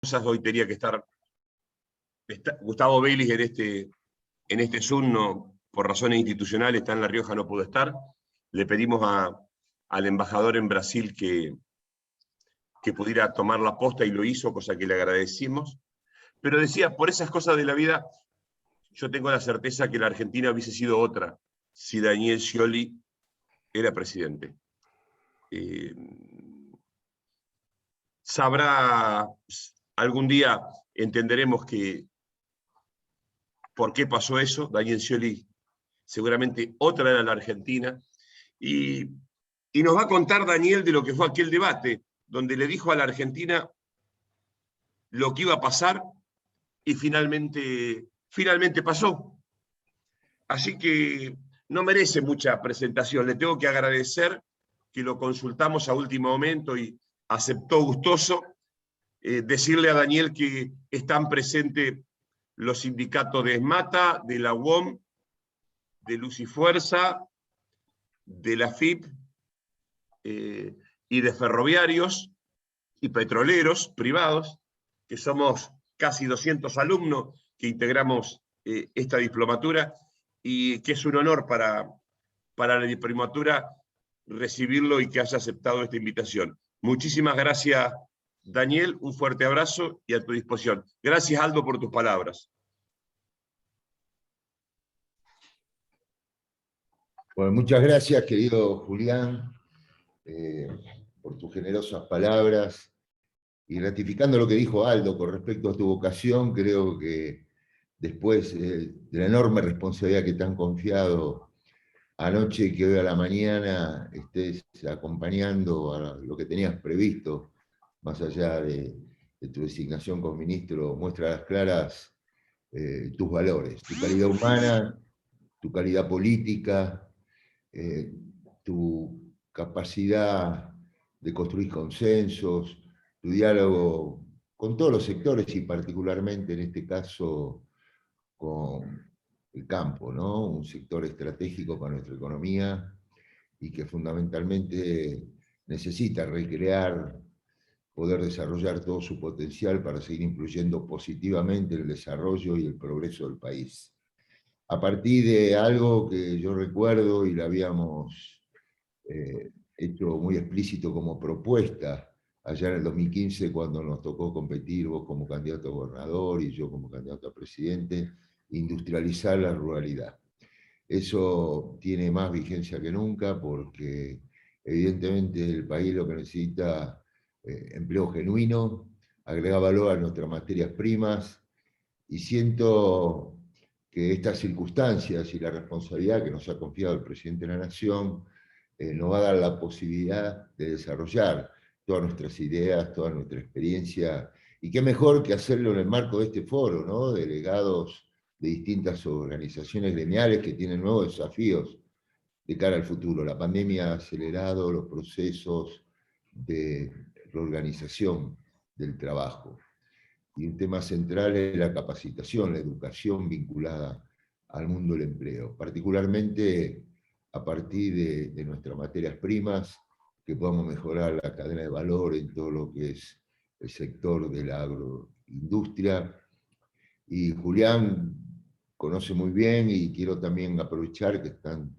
Hoy tenía que estar Gustavo Vélez en este Zoom, no, por razones institucionales, está en La Rioja, no pudo estar. Le pedimos al embajador en Brasil que pudiera tomar la posta y lo hizo, cosa que le agradecimos. Pero decía, por esas cosas de la vida, yo tengo la certeza que la Argentina hubiese sido otra si Daniel Scioli era presidente. Algún día entenderemos por qué pasó eso. Daniel Scioli seguramente otra era la Argentina, y nos va a contar Daniel de lo que fue aquel debate, donde le dijo a la Argentina lo que iba a pasar, y finalmente pasó. Así que no merece mucha presentación. Le tengo que agradecer que lo consultamos a último momento y aceptó gustoso. Decirle a Daniel que están presentes los sindicatos de ESMATA, de la UOM, de Luz y Fuerza, de la FIP y de ferroviarios y petroleros privados, que somos casi 200 alumnos que integramos esta diplomatura, y que es un honor para la diplomatura recibirlo y que haya aceptado esta invitación. Muchísimas gracias, Daniel, un fuerte abrazo y a tu disposición. Gracias, Aldo, por tus palabras. Bueno, muchas gracias, querido Julián, por tus generosas palabras. Y ratificando lo que dijo Aldo con respecto a tu vocación, creo que después de la enorme responsabilidad que te han confiado anoche, que hoy a la mañana estés acompañando a lo que tenías previsto, más allá de tu designación como ministro, muestra a las claras tus valores, tu calidad humana, tu calidad política, tu capacidad de construir consensos, tu diálogo con todos los sectores y particularmente en este caso con el campo, ¿no? Un sector estratégico para nuestra economía y que fundamentalmente necesita recrear, poder desarrollar todo su potencial para seguir influyendo positivamente en el desarrollo y el progreso del país. A partir de algo que yo recuerdo y lo habíamos hecho muy explícito como propuesta allá en el 2015, cuando nos tocó competir, vos como candidato a gobernador y yo como candidato a presidente, industrializar la ruralidad. Eso tiene más vigencia que nunca porque evidentemente el país lo que necesita empleo genuino, agregar valor a nuestras materias primas, y siento que estas circunstancias y la responsabilidad que nos ha confiado el presidente de la Nación nos va a dar la posibilidad de desarrollar todas nuestras ideas, toda nuestra experiencia, y qué mejor que hacerlo en el marco de este foro, ¿no? Delegados de distintas organizaciones gremiales que tienen nuevos desafíos de cara al futuro. La pandemia ha acelerado los procesos de reorganización del trabajo. Y un tema central es la capacitación, la educación vinculada al mundo del empleo, particularmente a partir de nuestras materias primas, que podamos mejorar la cadena de valor en todo lo que es el sector de la agroindustria. Y Julián conoce muy bien, y quiero también aprovechar que están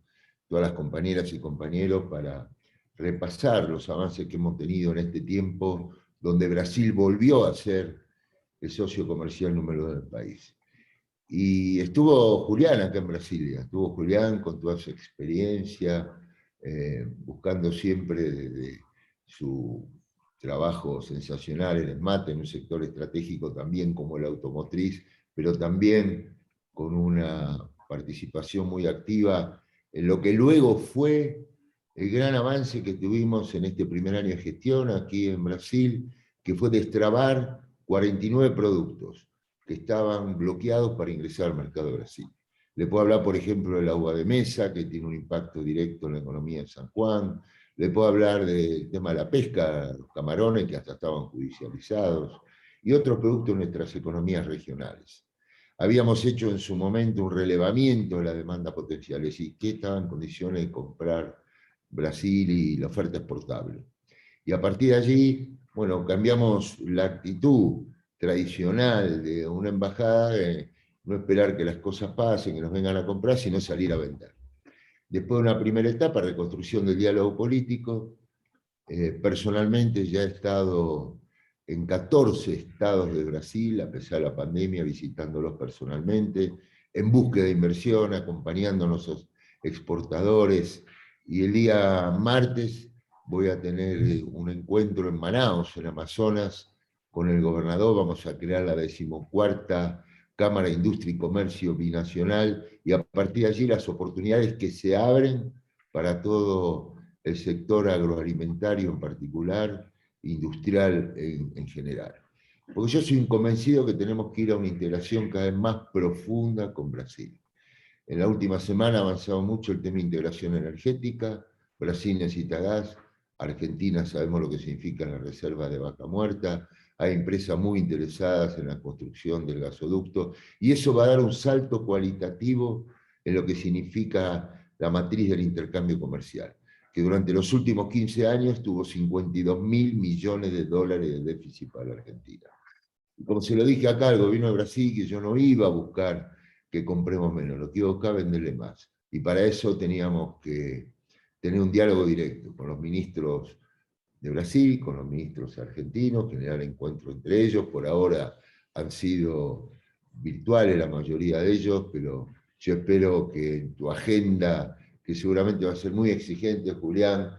todas las compañeras y compañeros para repasar los avances que hemos tenido en este tiempo, donde Brasil volvió a ser el socio comercial número 2 del país. Y estuvo Julián acá en Brasilia, estuvo Julián con toda su experiencia, buscando siempre desde su trabajo sensacional en el mate, en un sector estratégico también como el automotriz, pero también con una participación muy activa en lo que luego fue el gran avance que tuvimos en este primer año de gestión aquí en Brasil, que fue destrabar 49 productos que estaban bloqueados para ingresar al mercado de Brasil. Le puedo hablar, por ejemplo, del agua de mesa, que tiene un impacto directo en la economía de San Juan. Le puedo hablar del tema de la pesca, los camarones, que hasta estaban judicializados, y otros productos de nuestras economías regionales. Habíamos hecho en su momento un relevamiento de la demanda potencial, es decir, qué estaba en condiciones de comprar Brasil y la oferta exportable. Y a partir de allí, bueno, cambiamos la actitud tradicional de una embajada, no esperar que las cosas pasen, que nos vengan a comprar, sino salir a vender. Después de una primera etapa, reconstrucción del diálogo político. Personalmente ya he estado en 14 estados de Brasil, a pesar de la pandemia, visitándolos personalmente, en búsqueda de inversión, acompañando a nuestros exportadores. Y el día martes voy a tener un encuentro en Manaus, en Amazonas, con el gobernador. Vamos a crear la 14ª Cámara de Industria y Comercio Binacional, y a partir de allí las oportunidades que se abren para todo el sector agroalimentario en particular, industrial en general. Porque yo soy un convencido que tenemos que ir a una integración cada vez más profunda con Brasil. En la última semana ha avanzado mucho el tema de integración energética. Brasil necesita gas, Argentina sabemos lo que significa la reserva de Vaca Muerta, hay empresas muy interesadas en la construcción del gasoducto, y eso va a dar un salto cualitativo en lo que significa la matriz del intercambio comercial, que durante los últimos 15 años tuvo 52.000 millones de dólares de déficit para la Argentina. Y como se lo dije acá al gobierno de Brasil, que yo no iba a buscar que compremos menos, lo que iba a buscar es venderle más. Y para eso teníamos que tener un diálogo directo con los ministros de Brasil, con los ministros argentinos, generar encuentros entre ellos. Por ahora han sido virtuales la mayoría de ellos, pero yo espero que en tu agenda, que seguramente va a ser muy exigente, Julián,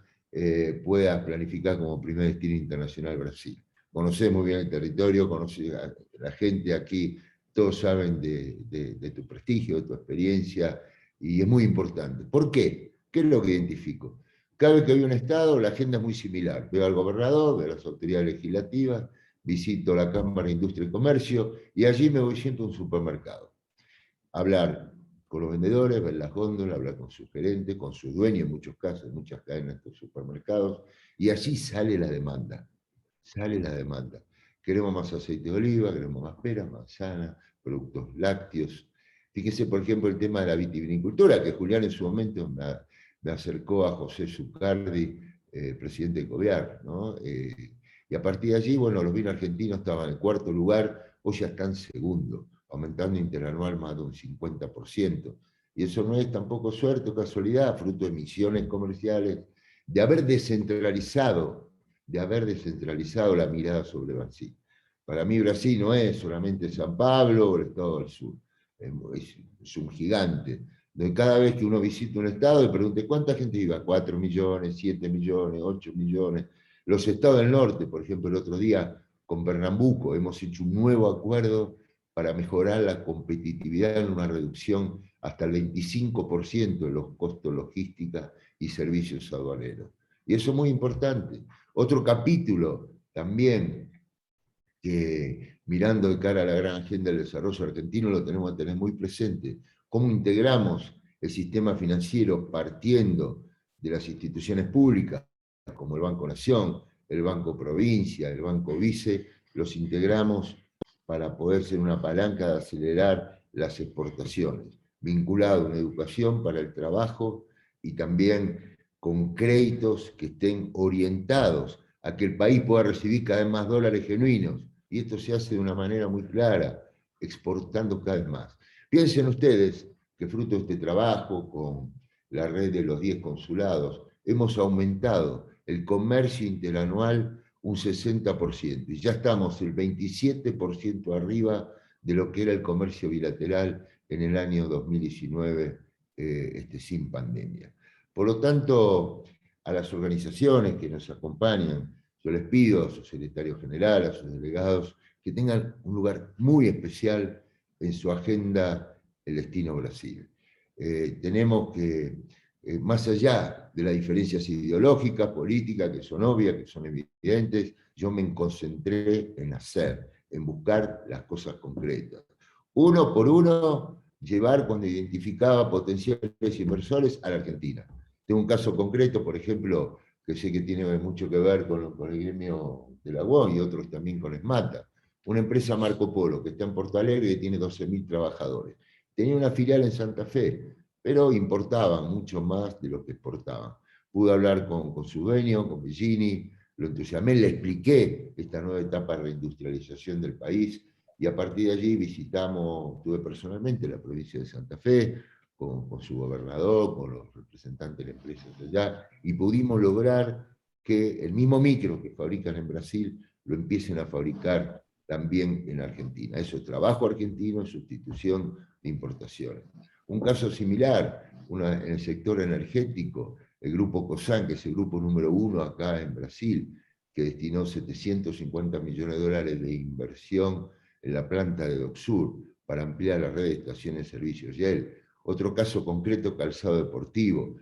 puedas planificar como primer destino internacional Brasil. Conocés muy bien el territorio, conocés a la gente aquí, todos saben de tu prestigio, de tu experiencia, y es muy importante. ¿Por qué? ¿Qué es lo que identifico? Cada vez que hay un Estado, la agenda es muy similar. Veo al gobernador, veo a las autoridades legislativas, visito la Cámara de Industria y Comercio, y allí me voy siempre a un supermercado. Hablar con los vendedores, ver las góndolas, hablar con sus gerentes, con sus dueños, en muchos casos, en muchas cadenas de supermercados, y allí sale la demanda. Sale la demanda. Queremos más aceite de oliva, queremos más peras, manzanas, productos lácteos. Fíjese, por ejemplo, el tema de la vitivinicultura, que Julián en su momento me acercó a José Zucardi, presidente de Coviar, ¿no? Y a partir de allí, bueno, los vinos argentinos estaban en cuarto lugar, hoy ya están segundo, aumentando interanual más de un 50%. Y eso no es tampoco suerte o casualidad, fruto de misiones comerciales, de haber descentralizado la mirada sobre Brasil. Para mí Brasil no es solamente San Pablo o el Estado del Sur, es un gigante. Donde cada vez que uno visita un estado, le pregunte ¿cuánta gente iba? 4 millones, 7 millones, 8 millones. Los estados del norte, por ejemplo, el otro día con Pernambuco hemos hecho un nuevo acuerdo para mejorar la competitividad en una reducción hasta el 25% de los costos logísticos y servicios aduaneros. Y eso es muy importante. Otro capítulo también que mirando de cara a la gran agenda del desarrollo argentino lo tenemos que tener muy presente, cómo integramos el sistema financiero partiendo de las instituciones públicas, como el Banco Nación, el Banco Provincia, el Banco Vice, los integramos para poder ser una palanca de acelerar las exportaciones, vinculado a una educación para el trabajo y también con créditos que estén orientados a que el país pueda recibir cada vez más dólares genuinos. Y esto se hace de una manera muy clara, exportando cada vez más. Piensen ustedes que fruto de este trabajo con la red de los 10 consulados, hemos aumentado el comercio interanual un 60%, y ya estamos el 27% arriba de lo que era el comercio bilateral en el año 2019, sin pandemia. Por lo tanto, a las organizaciones que nos acompañan, yo les pido a su secretario general, a sus delegados, que tengan un lugar muy especial en su agenda el destino Brasil. Tenemos que, más allá de las diferencias ideológicas, políticas, que son obvias, que son evidentes, yo me concentré en hacer, en buscar las cosas concretas. Uno por uno, llevar cuando identificaba potenciales inversores a la Argentina. Tengo un caso concreto, por ejemplo, que sé que tiene mucho que ver con el gremio de la UON y otros también con ESMATA. Una empresa Marco Polo que está en Porto Alegre y tiene 12.000 trabajadores. Tenía una filial en Santa Fe, pero importaban mucho más de lo que exportaban. Pude hablar con su dueño, con Bellini, lo entusiasmé, le expliqué esta nueva etapa de reindustrialización del país, y a partir de allí estuve personalmente la provincia de Santa Fe, con su gobernador, con los representantes de empresas de allá, y pudimos lograr que el mismo micro que fabrican en Brasil lo empiecen a fabricar también en Argentina. Eso es trabajo argentino en sustitución de importaciones. Un caso similar, en el sector energético, el grupo COSAN, que es el grupo número 1 acá en Brasil, que destinó 750 millones de dólares de inversión en la planta de Docsur para ampliar la red de estaciones de servicio Shell. Otro caso concreto, calzado deportivo,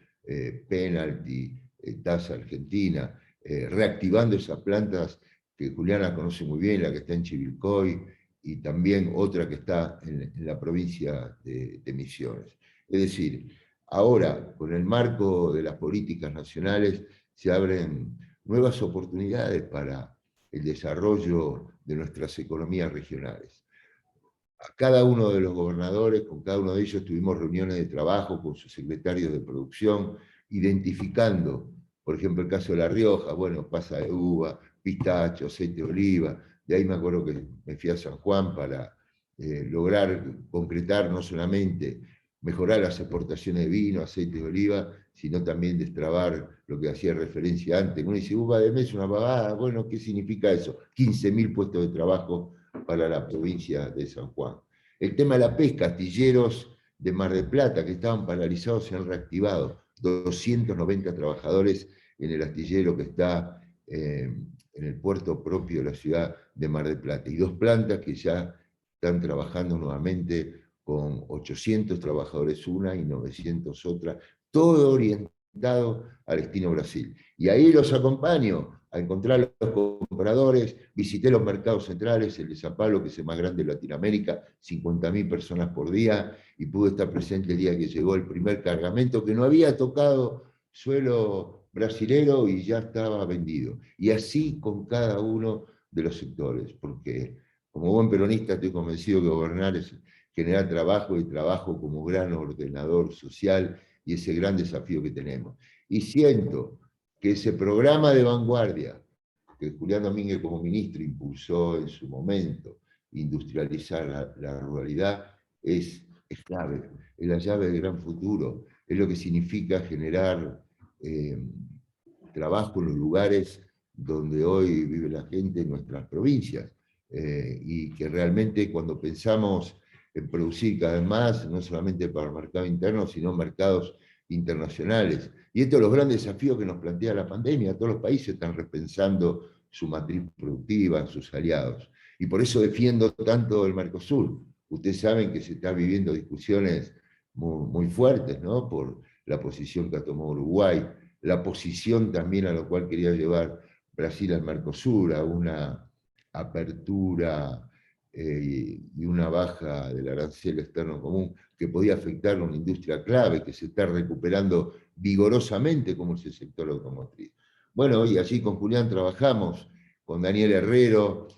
Penalty, TAS Argentina, reactivando esas plantas que Juliana conoce muy bien, la que está en Chivilcoy, y también otra que está en la provincia de Misiones. Es decir, ahora, con el marco de las políticas nacionales, se abren nuevas oportunidades para el desarrollo de nuestras economías regionales. A cada uno de los gobernadores, con cada uno de ellos tuvimos reuniones de trabajo con sus secretarios de producción, identificando, por ejemplo, el caso de La Rioja, bueno, pasa de uva, pistacho, aceite de oliva. De ahí me acuerdo que me fui a San Juan para lograr concretar no solamente mejorar las exportaciones de vino, aceite de oliva, sino también destrabar lo que hacía referencia antes. Uno dice, uva de mes, una pavada, bueno, ¿qué significa eso? 15.000 puestos de trabajo para la provincia de San Juan. El tema de la pesca, astilleros de Mar del Plata que estaban paralizados se han reactivado. 290 trabajadores en el astillero que está en el puerto propio de la ciudad de Mar del Plata. Y 2 plantas que ya están trabajando nuevamente con 800 trabajadores una y 900 otra, todo orientado al destino Brasil. Y ahí los acompaño a encontrar los compradores, visité los mercados centrales, el de San Pablo, que es el más grande de Latinoamérica, 50.000 personas por día, y pude estar presente el día que llegó el primer cargamento, que no había tocado suelo brasilero y ya estaba vendido. Y así con cada uno de los sectores, porque como buen peronista estoy convencido que gobernar es generar trabajo, y trabajo como gran ordenador social, y ese gran desafío que tenemos. Y siento que ese programa de vanguardia que Julián Domínguez como ministro impulsó en su momento, industrializar la ruralidad, es clave, es la llave del gran futuro, es lo que significa generar trabajo en los lugares donde hoy vive la gente en nuestras provincias, y que realmente cuando pensamos en producir cada vez más, no solamente para el mercado interno, sino mercados internacionales. Y estos son los grandes desafíos que nos plantea la pandemia. Todos los países están repensando su matriz productiva, sus aliados. Y por eso defiendo tanto el Mercosur. Ustedes saben que se están viviendo discusiones muy fuertes, ¿no? Por la posición que ha tomado Uruguay, la posición también a la cual quería llevar Brasil al Mercosur, a una apertura y una baja del arancel externo común que podía afectar a una industria clave que se está recuperando vigorosamente, como es el sector automotriz. Bueno, y allí con Julián trabajamos, con Daniel Herrero,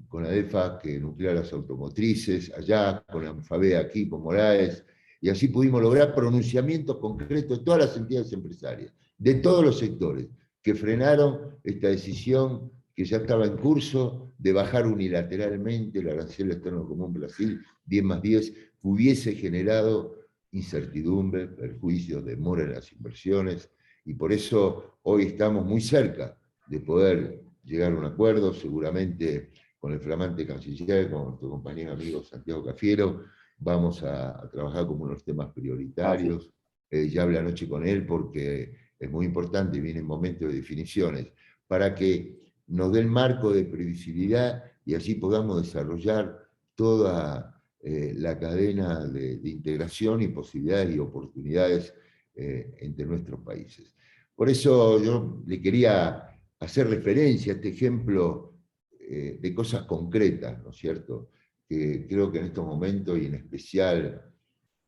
con la DEFA que nuclea las automotrices, allá, con ANFAVEA aquí, con Moraes, y así pudimos lograr pronunciamientos concretos de todas las entidades empresarias, de todos los sectores, que frenaron esta decisión que ya estaba en curso de bajar unilateralmente el arancel externo común Brasil 10+10, que hubiese generado incertidumbre, perjuicio, demora en las inversiones, y por eso hoy estamos muy cerca de poder llegar a un acuerdo, seguramente con el flamante canciller, con nuestro compañero amigo Santiago Cafiero, vamos a trabajar como unos temas prioritarios. Ya hablé anoche con él porque es muy importante y viene en momentos de definiciones, para que nos dé el marco de previsibilidad y así podamos desarrollar toda la cadena de integración y posibilidades y oportunidades entre nuestros países. Por eso yo le quería hacer referencia a este ejemplo de cosas concretas, ¿no es cierto? Que creo que en estos momentos, y en especial,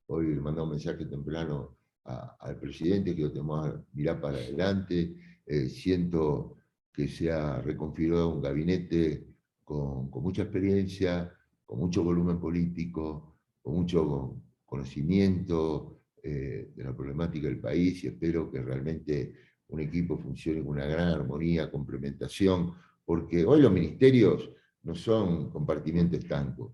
hoy le mandé un mensaje temprano al presidente que lo tenemos que mirar para adelante, siento que se ha reconfigurado un gabinete con mucha experiencia, con mucho volumen político, con mucho conocimiento de la problemática del país, y espero que realmente un equipo funcione con una gran armonía, complementación, porque hoy los ministerios no son compartimientos estancos,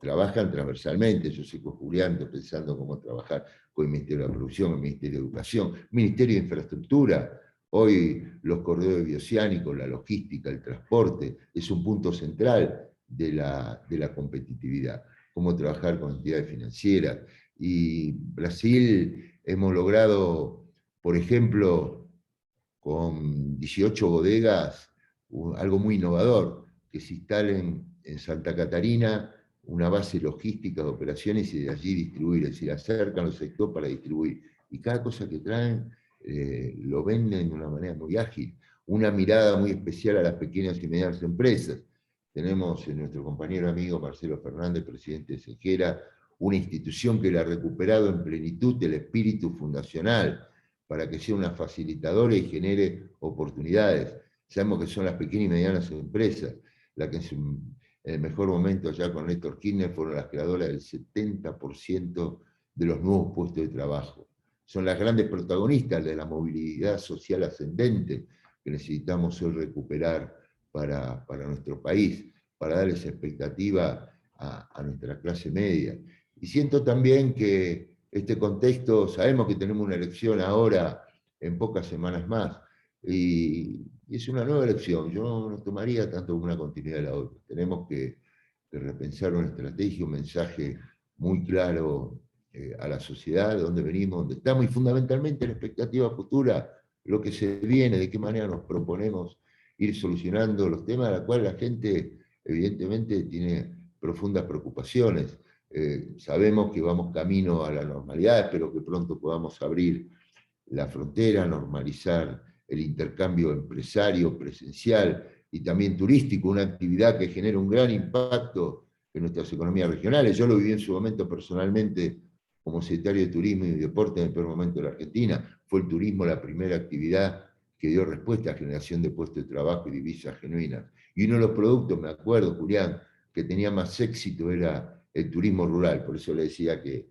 trabajan transversalmente. Yo soy con Julián, estoy pensando cómo trabajar con el Ministerio de la Producción, el Ministerio de Educación, el Ministerio de Infraestructura. Hoy los corredores bioceánicos, la logística, el transporte, es un punto central de la competitividad. Cómo trabajar con entidades financieras. Y Brasil hemos logrado, por ejemplo, con 18 bodegas, algo muy innovador, que se instalen en Santa Catarina una base logística de operaciones y de allí distribuir, es decir, acercan los sectores para distribuir. Y cada cosa que traen lo venden de una manera muy ágil. Una mirada muy especial a las pequeñas y medianas empresas. Tenemos en nuestro compañero amigo Marcelo Fernández, presidente de Sejera, una institución que le ha recuperado en plenitud el espíritu fundacional, para que sea una facilitadora y genere oportunidades. Sabemos que son las pequeñas y medianas empresas las que en el mejor momento, ya con Néstor Kirchner, fueron las creadoras del 70% de los nuevos puestos de trabajo. Son las grandes protagonistas de la movilidad social ascendente que necesitamos hoy recuperar para nuestro país, para dar esa expectativa a nuestra clase media. Y siento también que este contexto, sabemos que tenemos una elección ahora en pocas semanas más, y es una nueva elección. Yo no tomaría tanto como una continuidad de la otra. Tenemos que repensar una estrategia, un mensaje muy claro a la sociedad, de dónde venimos, dónde estamos, y fundamentalmente la expectativa futura, lo que se viene, de qué manera nos proponemos ir solucionando los temas de los cuales la gente evidentemente tiene profundas preocupaciones. Sabemos que vamos camino a la normalidad, espero que pronto podamos abrir la frontera, normalizar el intercambio empresario, presencial y también turístico, una actividad que genera un gran impacto en nuestras economías regionales. Yo lo viví en su momento personalmente como secretario de Turismo y Deporte en el peor momento de la Argentina. Fue el turismo la primera actividad que dio respuesta a generación de puestos de trabajo y divisas genuinas. Y uno de los productos, me acuerdo, Julián, que tenía más éxito era el turismo rural. Por eso le decía que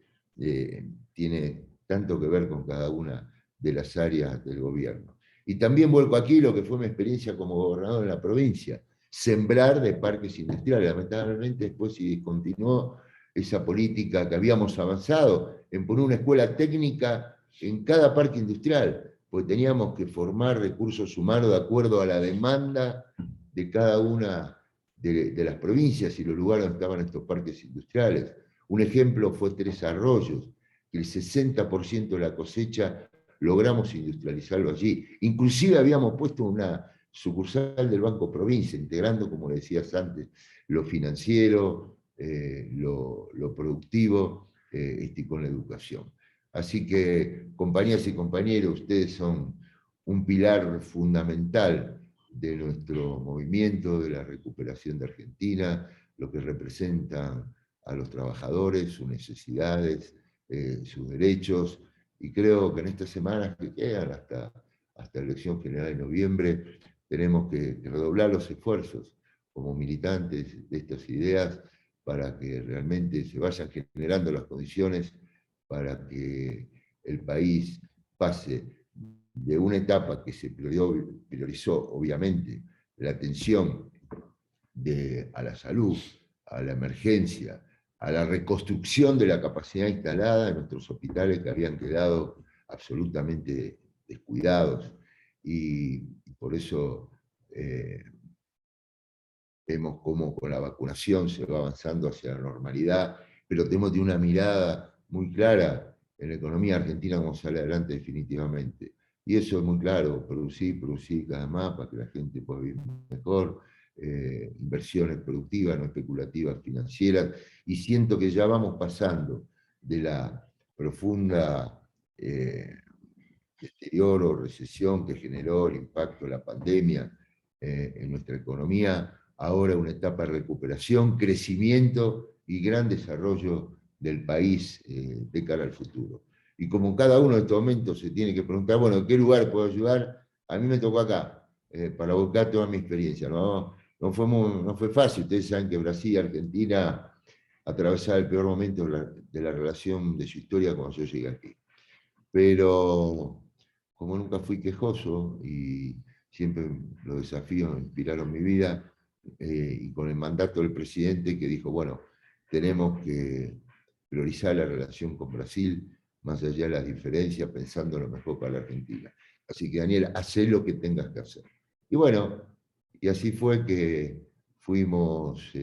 tiene tanto que ver con cada una de las áreas del gobierno. Y también vuelco aquí lo que fue mi experiencia como gobernador en la provincia, sembrar de parques industriales. Lamentablemente después se discontinuó esa política que habíamos avanzado en poner una escuela técnica en cada parque industrial, porque teníamos que formar recursos humanos de acuerdo a la demanda de cada una de las provincias y los lugares donde estaban estos parques industriales. Un ejemplo fue Tres Arroyos, que el 60% de la cosecha logramos industrializarlo allí. Inclusive habíamos puesto una sucursal del Banco Provincia, integrando, como decías antes, lo financiero, lo productivo y con la educación. Así que, compañeras y compañeros, ustedes son un pilar fundamental de nuestro movimiento, de la recuperación de Argentina, lo que representan a los trabajadores, sus necesidades, sus derechos, y creo que en estas semanas que quedan hasta la elección general de noviembre, tenemos que redoblar los esfuerzos como militantes de estas ideas para que realmente se vayan generando las condiciones para que el país pase de una etapa que se priorizó, obviamente, la atención a la salud, a la emergencia, a la reconstrucción de la capacidad instalada en nuestros hospitales que habían quedado absolutamente descuidados. Y por eso vemos cómo con la vacunación se va avanzando hacia la normalidad, pero tenemos de una mirada muy clara en la economía argentina cómo sale adelante definitivamente. Y eso es muy claro, producir cada vez más para que la gente pueda vivir mejor, inversiones productivas, no especulativas, financieras, y siento que ya vamos pasando de la profunda deterioro o recesión que generó el impacto de la pandemia en nuestra economía, ahora una etapa de recuperación, crecimiento y gran desarrollo del país de cara al futuro. Y como cada uno de estos momentos se tiene que preguntar, bueno, ¿en qué lugar puedo ayudar? A mí me tocó acá, para buscar toda mi experiencia. No fue fácil, ustedes saben que Brasil y Argentina atravesaban el peor momento de la relación de su historia cuando yo llegué aquí. Pero como nunca fui quejoso y siempre los desafíos inspiraron mi vida, y con el mandato del presidente que dijo, bueno, tenemos que priorizar la relación con Brasil, más allá de las diferencias, pensando lo mejor para la Argentina. Así que Daniel, hacé lo que tengas que hacer. Y bueno, y así fue que fuimos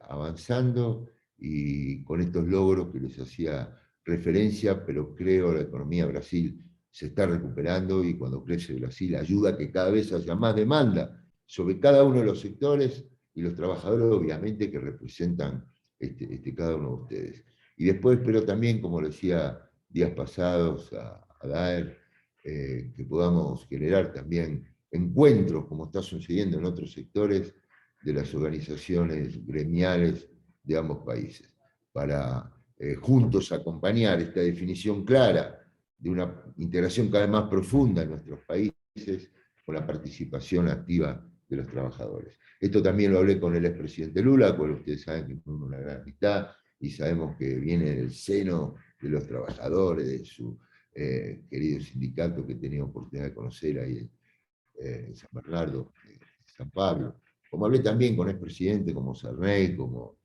avanzando y con estos logros que les hacía referencia, pero creo la economía de Brasil se está recuperando y cuando crece Brasil ayuda a que cada vez haya más demanda sobre cada uno de los sectores y los trabajadores obviamente que representan cada uno de ustedes. Y después espero también, como decía días pasados a Daer, que podamos generar también encuentros, como está sucediendo en otros sectores, de las organizaciones gremiales de ambos países, para juntos acompañar esta definición clara de una integración cada vez más profunda en nuestros países con la participación activa de los trabajadores. Esto también lo hablé con el expresidente Lula, cual ustedes saben que fue una gran amistad y sabemos que viene del seno de los trabajadores, de su querido sindicato que he tenido oportunidad de conocer ahí en San Bernardo, San Pablo. Como hablé también con expresidentes como Sarney, como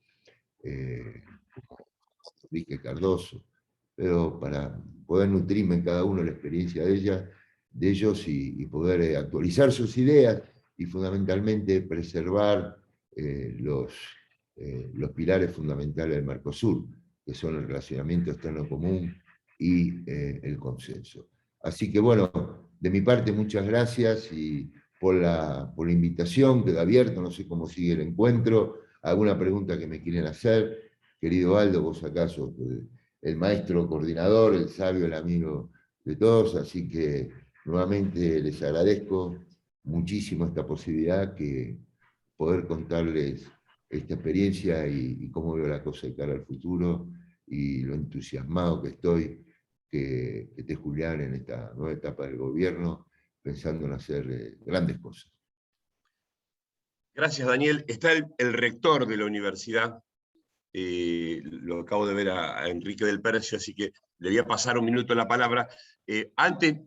Enrique Cardoso, pero para poder nutrirme en cada uno de la experiencia de ellos y poder actualizar sus ideas y fundamentalmente preservar los pilares fundamentales del Mercosur, que son el relacionamiento externo común y el consenso. Así que bueno, de mi parte muchas gracias y por la invitación, queda abierto, no sé cómo sigue el encuentro, alguna pregunta que me quieren hacer. Querido Aldo, vos acaso el maestro coordinador, el sabio, el amigo de todos, así que nuevamente les agradezco muchísimo esta posibilidad que poder contarles esta experiencia y cómo veo la cosa de cara al futuro y lo entusiasmado que estoy que esté Julián en esta nueva etapa del gobierno pensando en hacer grandes cosas. Gracias, Daniel. Está el rector de la universidad, lo acabo de ver a Enrique del Percio, así que le voy a pasar un minuto la palabra. Antes,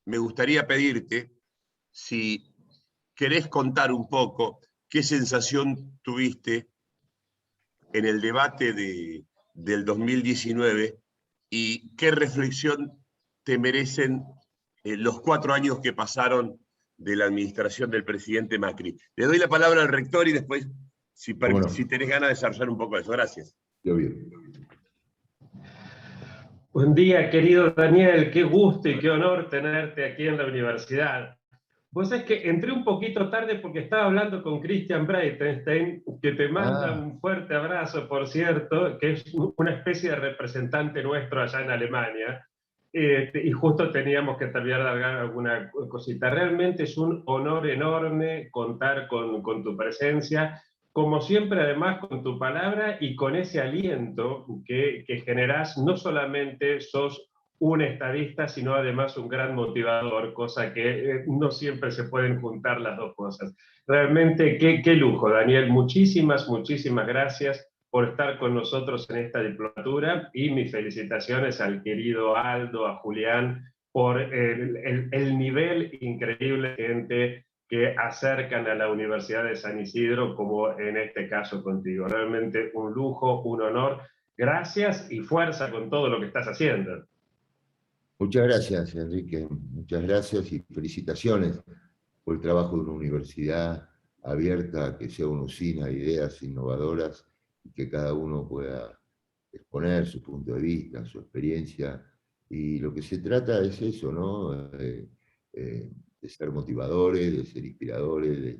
me gustaría pedirte si querés contar un poco qué sensación tuviste en el debate del 2019 y qué reflexión te merecen los 4 años que pasaron de la administración del presidente Macri. Le doy la palabra al rector y después, si tenés ganas de desarrollar un poco eso. Gracias. Yo bien. Buen día, querido Daniel. Qué gusto y qué honor tenerte aquí en la universidad. Vos sabés que entré un poquito tarde porque estaba hablando con Christian Breitenstein, que te manda un fuerte abrazo, por cierto, que es una especie de representante nuestro allá en Alemania. Y justo teníamos que terminar de hablar alguna cosita. Realmente es un honor enorme contar con tu presencia, como siempre, además, con tu palabra y con ese aliento que generás. No solamente sos un estadista, sino además un gran motivador, cosa que no siempre se pueden juntar las dos cosas. Realmente, qué lujo, Daniel. Muchísimas gracias por estar con nosotros en esta diplomatura y mis felicitaciones al querido Aldo, a Julián, por el nivel increíble de gente que acercan a la Universidad de San Isidro, como en este caso contigo. Realmente un lujo, un honor. Gracias y fuerza con todo lo que estás haciendo. Muchas gracias, Enrique. Muchas gracias y felicitaciones por el trabajo de una universidad abierta, que sea una usina de ideas innovadoras y que cada uno pueda exponer su punto de vista, su experiencia. Y lo que se trata es eso, ¿no? De ser motivadores, de ser inspiradores,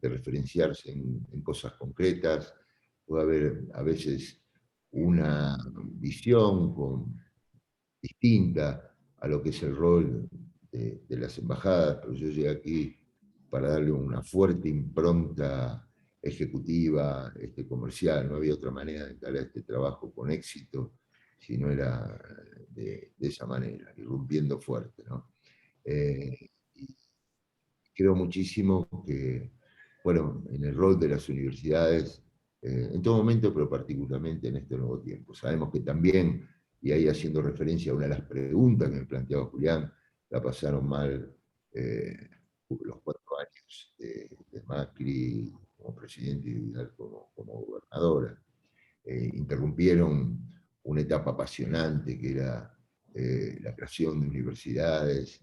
de referenciarse en cosas concretas. Puede haber a veces una visión distinta a lo que es el rol de las embajadas, pero yo llegué aquí para darle una fuerte impronta ejecutiva, comercial. No había otra manera de encarar este trabajo con éxito si no era de esa manera, irrumpiendo fuerte, ¿no? Y creo muchísimo que, bueno, en el rol de las universidades, en todo momento, pero particularmente en este nuevo tiempo. Sabemos que también, y ahí haciendo referencia a una de las preguntas que me planteaba Julián, la pasaron mal los 4 años de Macri como presidente y Vidal como gobernadora. Interrumpieron una etapa apasionante que era la creación de universidades.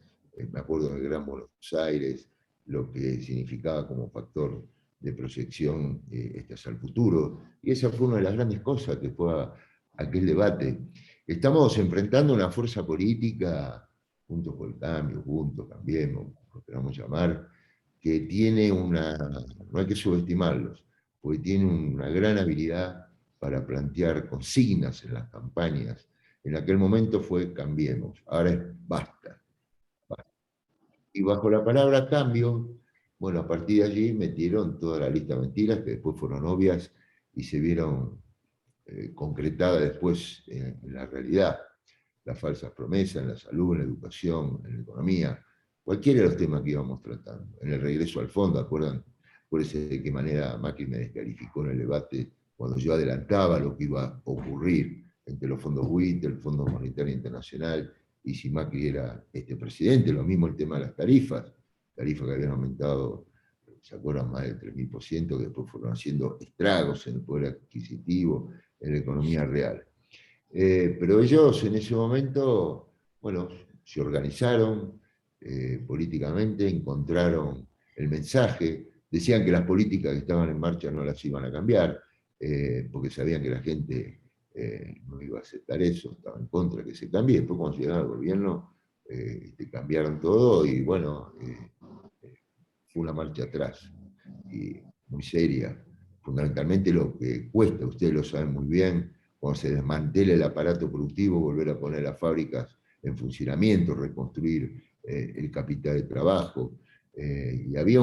Me acuerdo del Gran Buenos Aires, lo que significaba como factor de proyección hacia el futuro. Y esa fue una de las grandes cosas que fue aquel debate. Estamos enfrentando una fuerza política, Juntos por el Cambio, Juntos, Cambiemos, lo queramos llamar, que tiene no hay que subestimarlos, porque tiene una gran habilidad para plantear consignas en las campañas. En aquel momento fue cambiemos, ahora es basta. Y bajo la palabra cambio, bueno, a partir de allí metieron toda la lista de mentiras que después fueron obvias y se vieron concretadas después en la realidad. Las falsas promesas en la salud, en la educación, en la economía, cualquiera de los temas que íbamos tratando. En el regreso al fondo, ¿acuerdan? Por eso de qué manera Macri me descalificó en el debate cuando yo adelantaba lo que iba a ocurrir entre los fondos WIT, el Fondo Monetario Internacional, y si Macri era presidente. Lo mismo el tema de las tarifas que habían aumentado, ¿se acuerdan? Más del 3000%, que después fueron haciendo estragos en el poder adquisitivo, en la economía real. Pero ellos en ese momento, bueno, se organizaron políticamente, encontraron el mensaje, decían que las políticas que estaban en marcha no las iban a cambiar, porque sabían que la gente no iba a aceptar eso, estaba en contra de que se cambie. Después cuando llegaron al gobierno, cambiaron todo y bueno, fue una marcha atrás, y muy seria. Fundamentalmente lo que cuesta, ustedes lo saben muy bien, cuando se desmantela el aparato productivo, volver a poner las fábricas en funcionamiento, reconstruir el capital de trabajo. Y había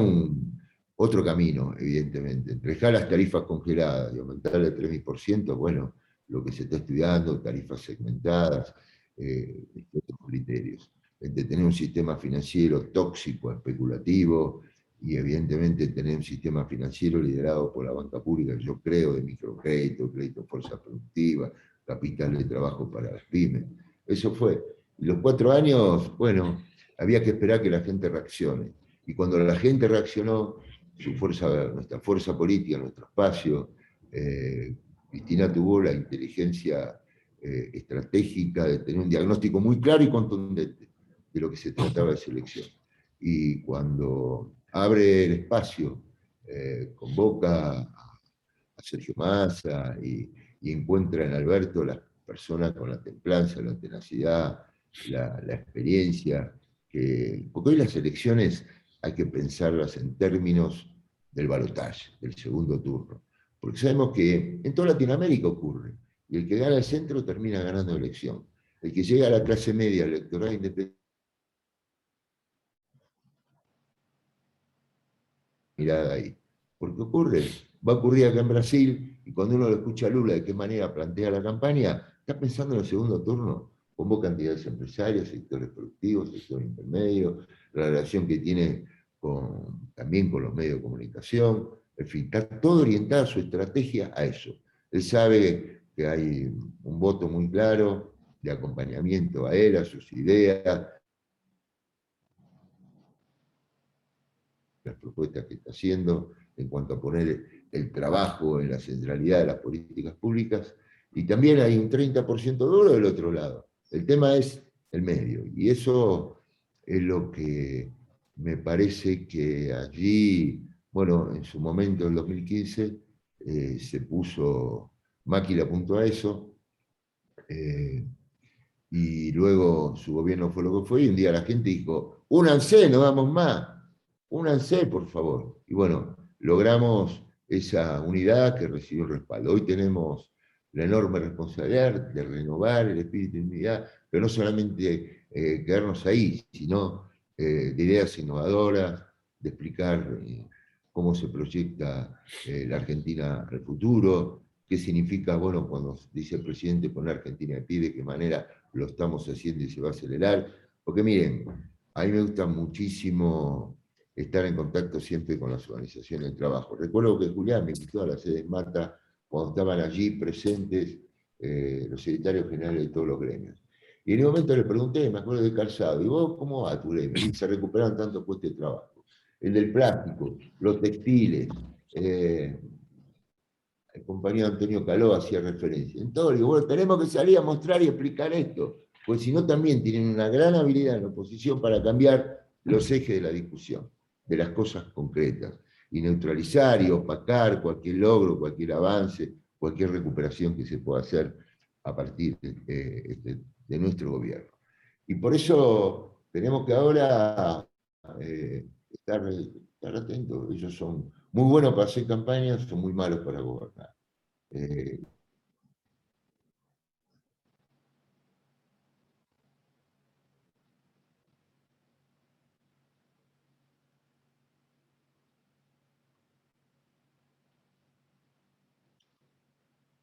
otro camino, evidentemente, entre dejar las tarifas congeladas y aumentarle el 3000%, bueno, lo que se está estudiando, tarifas segmentadas, otros criterios. De tener un sistema financiero tóxico, especulativo, y evidentemente tener un sistema financiero liderado por la banca pública, yo creo, de microcrédito, crédito fuerza productiva, capital de trabajo para las pymes. Eso fue. Y los 4 años, bueno, había que esperar que la gente reaccione. Y cuando la gente reaccionó, nuestra fuerza política, nuestro espacio, Cristina tuvo la inteligencia estratégica de tener un diagnóstico muy claro y contundente de lo que se trataba de esa elección. Y cuando abre el espacio, convoca a Sergio Massa y encuentra en Alberto las personas con la templanza, la tenacidad, la experiencia, porque hoy las elecciones hay que pensarlas en términos del balotaje, del segundo turno, porque sabemos que en toda Latinoamérica ocurre, y el que gana el centro termina ganando la elección. El que llega a la clase media, el electorado independiente, mirada ahí. Porque va a ocurrir acá en Brasil, y cuando uno lo escucha a Lula de qué manera plantea la campaña, está pensando en el segundo turno, convoca entidades empresarias, sectores productivos, sector intermedio, la relación que tiene también con los medios de comunicación, en fin, está todo orientado su estrategia a eso. Él sabe que hay un voto muy claro de acompañamiento a él, a sus ideas, las propuestas que está haciendo en cuanto a poner el trabajo en la centralidad de las políticas públicas, y también hay un 30% duro del otro lado. El tema es el medio, y eso es lo que me parece que allí, bueno, en su momento, en 2015, se puso, Macri le apuntó a eso, y luego su gobierno fue lo que fue, y un día la gente dijo, únanse, no damos más, únanse, por favor. Y bueno, logramos esa unidad que recibió el respaldo. Hoy tenemos la enorme responsabilidad de renovar el espíritu de unidad, pero no solamente quedarnos ahí, sino de ideas innovadoras, de explicar cómo se proyecta la Argentina al futuro, qué significa, bueno, cuando dice el presidente poner Argentina de pie, de qué manera lo estamos haciendo y se va a acelerar. Porque miren, a mí me gusta muchísimo estar en contacto siempre con las organizaciones del trabajo. Recuerdo que Julián me invitó a la sede de Mata cuando estaban allí presentes los secretarios generales de todos los gremios. Y en un momento le pregunté, me acuerdo de Calzado, ¿y vos cómo va tu gremio? Y se recuperaron tantos puestos de trabajo. El del plástico, los textiles, el compañero Antonio Caló hacía referencia. Entonces, digo, bueno, tenemos que salir a mostrar y explicar esto, pues si no también tienen una gran habilidad en la oposición para cambiar los ejes de la discusión, de las cosas concretas, y neutralizar y opacar cualquier logro, cualquier avance, cualquier recuperación que se pueda hacer a partir de nuestro gobierno. Y por eso tenemos que ahora estar atentos. Ellos son muy buenos para hacer campañas, son muy malos para gobernar.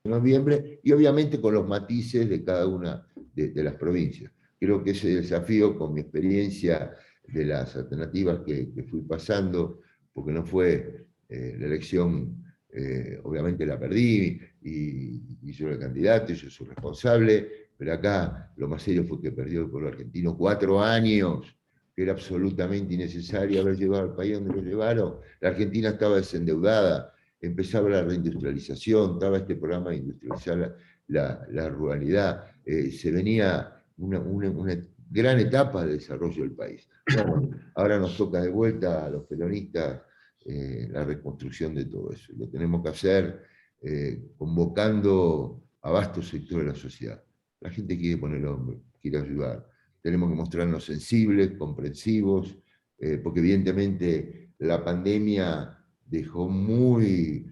Noviembre, y obviamente con los matices de cada una de las provincias. Creo que ese desafío, con mi experiencia de las alternativas que fui pasando, porque no fue la elección, obviamente la perdí, y yo era el candidato, y yo soy responsable, pero acá lo más serio fue que perdió el pueblo argentino 4 años, que era absolutamente innecesario haber llevado al país donde lo llevaron. La Argentina estaba desendeudada, empezaba la reindustrialización, estaba este programa de industrializar la ruralidad, se venía una gran etapa de desarrollo del país. Bueno, ahora nos toca de vuelta a los peronistas la reconstrucción de todo eso. Lo tenemos que hacer convocando a vastos sectores de la sociedad. La gente quiere poner el hombro, quiere ayudar. Tenemos que mostrarnos sensibles, comprensivos, porque evidentemente la pandemia dejó muy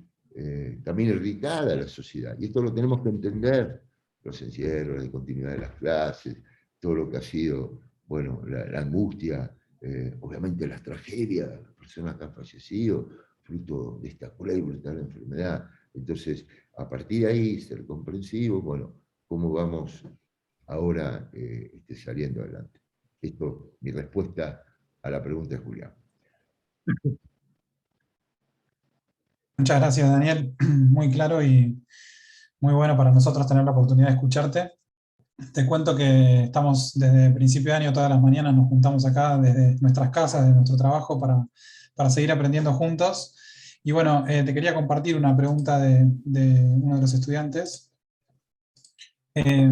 también irritada a la sociedad. Y esto lo tenemos que entender, los encierros, la continuidad de las clases, todo lo que ha sido, bueno, la angustia, obviamente las tragedias, las personas que han fallecido, fruto de esta cruel y brutal enfermedad. Entonces, a partir de ahí, ser comprensivo, bueno, cómo vamos ahora saliendo adelante. Esto es mi respuesta a la pregunta de Julián. Muchas gracias, Daniel. Muy claro y muy bueno para nosotros tener la oportunidad de escucharte. Te cuento que estamos desde principio de año, todas las mañanas nos juntamos acá desde nuestras casas, de nuestro trabajo, para seguir aprendiendo juntos. Y bueno, te quería compartir una pregunta de uno de los estudiantes, que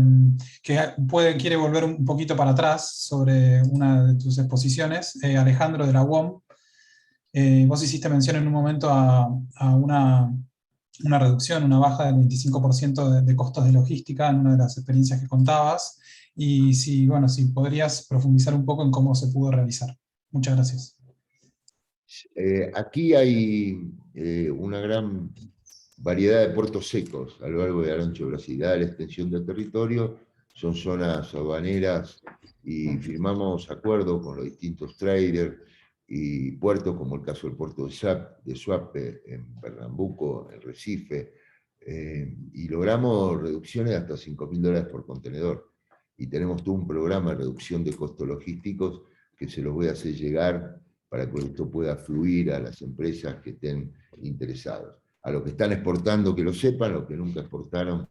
quiere volver un poquito para atrás sobre una de tus exposiciones, Alejandro de la UOM. Vos hiciste mención en un momento a una reducción, una baja del 25% de costos de logística en una de las experiencias que contabas, y si podrías profundizar un poco en cómo se pudo realizar. Muchas gracias. Aquí hay una gran variedad de puertos secos a lo largo y al ancho de Brasil. Dada la extensión del territorio, son zonas aduaneras y firmamos acuerdos con los distintos traders y puertos, como el caso del puerto de Suape en Pernambuco, en Recife, y logramos reducciones de hasta $5.000 por contenedor. Y tenemos todo un programa de reducción de costos logísticos que se los voy a hacer llegar para que esto pueda fluir a las empresas que estén interesados. A los que están exportando que lo sepan, los que nunca exportaron.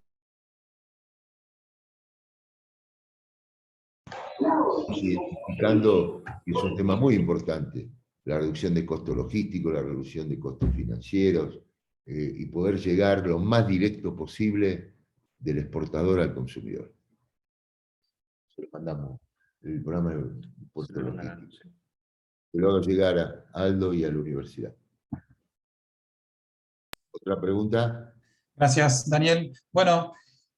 Identificando que es un tema muy importante, la reducción de costos logísticos, la reducción de costos financieros, y poder llegar lo más directo posible del exportador al consumidor. Se lo mandamos el programa de puerto logístico. Que lo haga llegar a Aldo y a la universidad. ¿Otra pregunta? Gracias, Daniel. Bueno,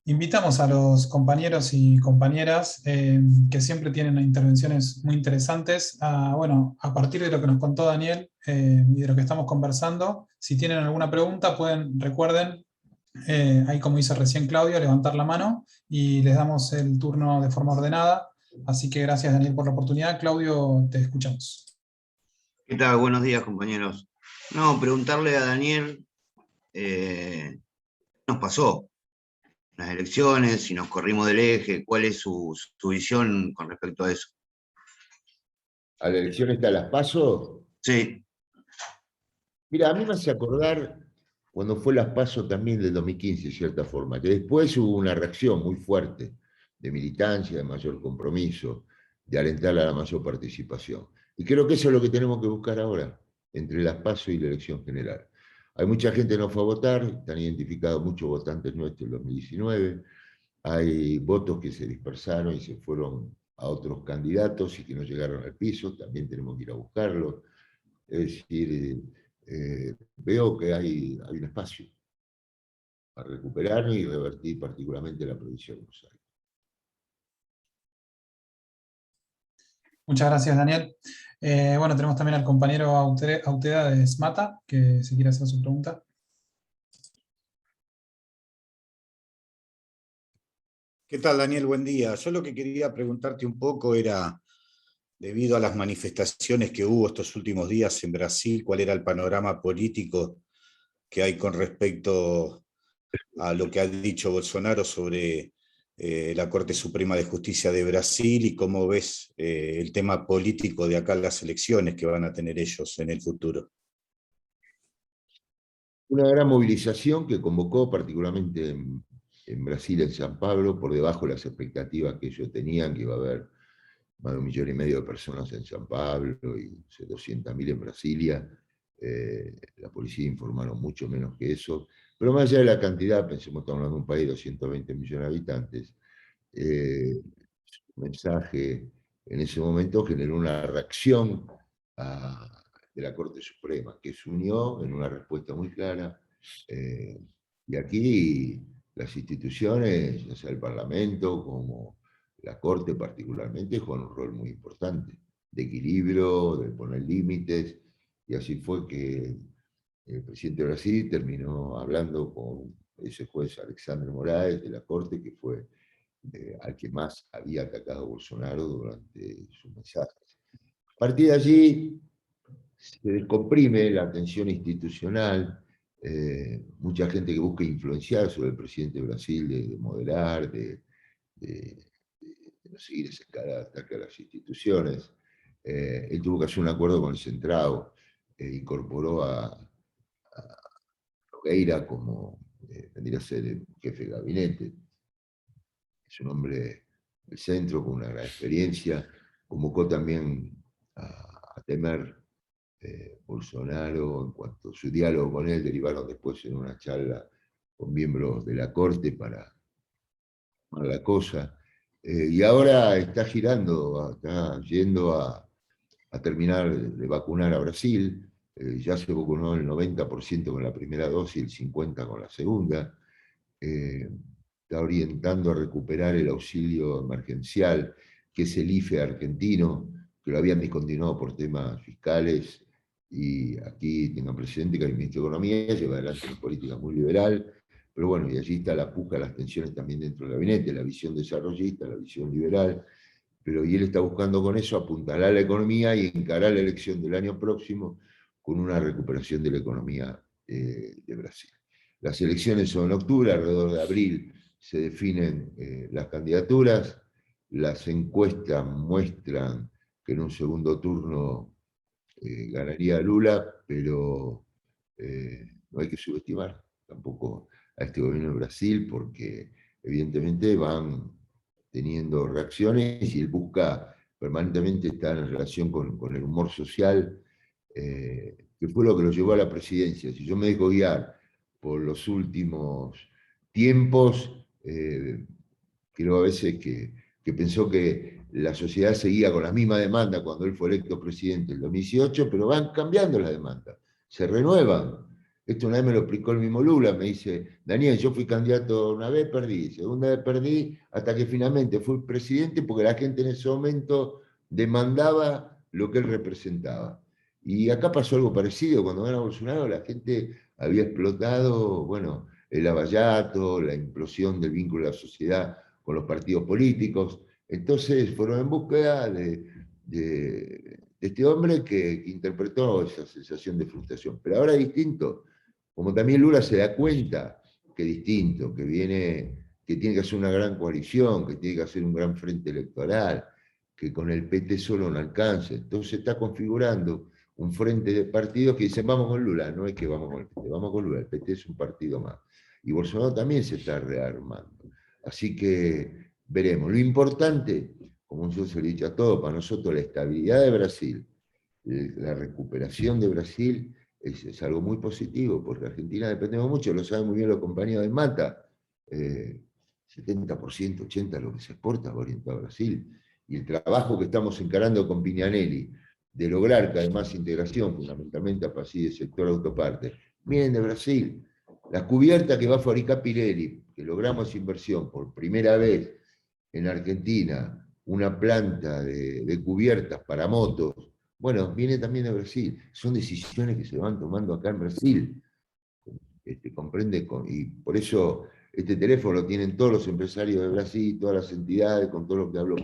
invitamos a los compañeros y compañeras que siempre tienen intervenciones muy interesantes a partir de lo que nos contó Daniel y de lo que estamos conversando, si tienen alguna pregunta, recuerden, ahí como dice recién Claudio, levantar la mano y les damos el turno de forma ordenada. Así que gracias, Daniel, por la oportunidad. Claudio, te escuchamos. ¿Qué tal? Buenos días, compañeros. No, preguntarle a Daniel, nos pasó las elecciones, si nos corrimos del eje, cuál es su visión con respecto a eso. ¿A la elección está las PASO? Sí. Mira, a mí me hace acordar cuando fue las PASO también del 2015, de cierta forma, que después hubo una reacción muy fuerte de militancia, de mayor compromiso, de alentar a la mayor participación. Y creo que eso es lo que tenemos que buscar ahora, entre las PASO y la elección general. Hay mucha gente que no fue a votar, están identificados muchos votantes nuestros en 2019, hay votos que se dispersaron y se fueron a otros candidatos y que no llegaron al piso, también tenemos que ir a buscarlos. Es decir, veo que hay un espacio para recuperar y revertir particularmente la provincia de Buenos Aires. Muchas gracias, Daniel. Bueno, tenemos también al compañero Auteda de SMATA, que si quiere hacer su pregunta. ¿Qué tal, Daniel? Buen día. Yo lo que quería preguntarte un poco era, debido a las manifestaciones que hubo estos últimos días en Brasil, ¿cuál era el panorama político que hay con respecto a lo que ha dicho Bolsonaro sobre la Corte Suprema de Justicia de Brasil y cómo ves el tema político de acá, las elecciones que van a tener ellos en el futuro? Una gran movilización que convocó particularmente en Brasil, en San Pablo, por debajo de las expectativas que ellos tenían, que iba a haber más de 1,5 millones de personas en San Pablo y 200.000 en Brasilia. La policía informaron mucho menos que eso. Pero más allá de la cantidad, pensemos que estamos hablando de un país de 220 millones de habitantes, el mensaje en ese momento generó una reacción de la Corte Suprema, que se unió en una respuesta muy clara. Y aquí las instituciones, ya sea el Parlamento como la Corte particularmente, juegan un rol muy importante, de equilibrio, de poner límites, y así fue que el presidente de Brasil terminó hablando con ese juez Alexandre Moraes de la Corte, que fue al que más había atacado a Bolsonaro durante sus mensajes. A partir de allí se descomprime la atención institucional, mucha gente que busca influenciar sobre el presidente de Brasil, de moderar, de no seguir ese ataque a las instituciones. Él tuvo que hacer un acuerdo con el Centrado, incorporó a Nogueira como vendría a ser el jefe de gabinete. Es un hombre del centro con una gran experiencia. Convocó también a Temer Bolsonaro en cuanto a su diálogo con él, derivaron después en una charla con miembros de la Corte para tomar la cosa. Y ahora está girando, está yendo a terminar de vacunar a Brasil. Ya se vacunó el 90% con la primera dosis y el 50% con la segunda. Está orientando a recuperar el auxilio emergencial, que es el IFE argentino, que lo habían discontinuado por temas fiscales, y aquí tengan presente que el ministro de Economía lleva adelante una política muy liberal, pero bueno, y allí está la puja, las tensiones también dentro del gabinete, la visión desarrollista, la visión liberal, pero y él está buscando con eso apuntalar la economía y encarar la elección del año próximo con una recuperación de la economía de Brasil. Las elecciones son en octubre, alrededor de abril se definen las candidaturas, las encuestas muestran que en un segundo turno ganaría Lula, pero no hay que subestimar tampoco a este gobierno de Brasil, porque evidentemente van teniendo reacciones y él busca permanentemente estar en relación con el humor social, que fue lo que lo llevó a la presidencia. Si yo me dejo guiar por los últimos tiempos, creo a veces que pensó que la sociedad seguía con la misma demanda cuando él fue electo presidente en el 2018, pero van cambiando las demandas, se renuevan. Esto una vez me lo explicó el mismo Lula, me dice, Daniel, yo fui candidato una vez, perdí, segunda vez perdí, hasta que finalmente fui presidente porque la gente en ese momento demandaba lo que él representaba. Y acá pasó algo parecido, cuando ganó Bolsonaro la gente había explotado, bueno, el Lavallato, la implosión del vínculo de la sociedad con los partidos políticos. Entonces fueron en búsqueda de este hombre que interpretó esa sensación de frustración. Pero ahora es distinto, como también Lula se da cuenta que es distinto, que tiene que hacer una gran coalición, que tiene que hacer un gran frente electoral, que con el PT solo no alcanza. Entonces está configurando un frente de partidos que dicen vamos con Lula, no es que vamos con el PT, vamos con Lula, el PT es un partido más. Y Bolsonaro también se está rearmando. Así que veremos. Lo importante, como yo se lo he dicho a todos, para nosotros la estabilidad de Brasil, la recuperación de Brasil es algo muy positivo, porque Argentina dependemos mucho, lo saben muy bien los compañeros de Mata, 70%, 80% de lo que se exporta va orientado a Brasil. Y el trabajo que estamos encarando con Pignanelli, de lograr cada vez más integración, fundamentalmente a partir del sector autoparte, vienen de Brasil. La cubierta que va a fabricar Pirelli, que logramos inversión por primera vez en Argentina, una planta de cubiertas para motos, bueno, viene también de Brasil. Son decisiones que se van tomando acá en Brasil. Comprende, y por eso este teléfono lo tienen todos los empresarios de Brasil, todas las entidades, con todo lo que hablo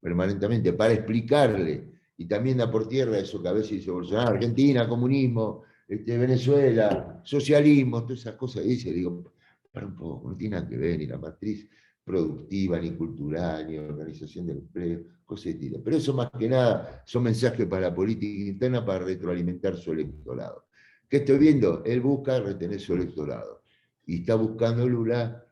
permanentemente, para explicarle, y también da por tierra eso que a veces dice Bolsonaro, Argentina, comunismo, Venezuela, socialismo, todas esas cosas, y dice, digo, para un poco, no tiene nada que ver ni la matriz productiva, ni cultural, ni organización del empleo, cosas de estilo. Pero eso más que nada son mensajes para la política interna para retroalimentar su electorado. ¿Qué estoy viendo? Él busca retener su electorado. Y está buscando Lula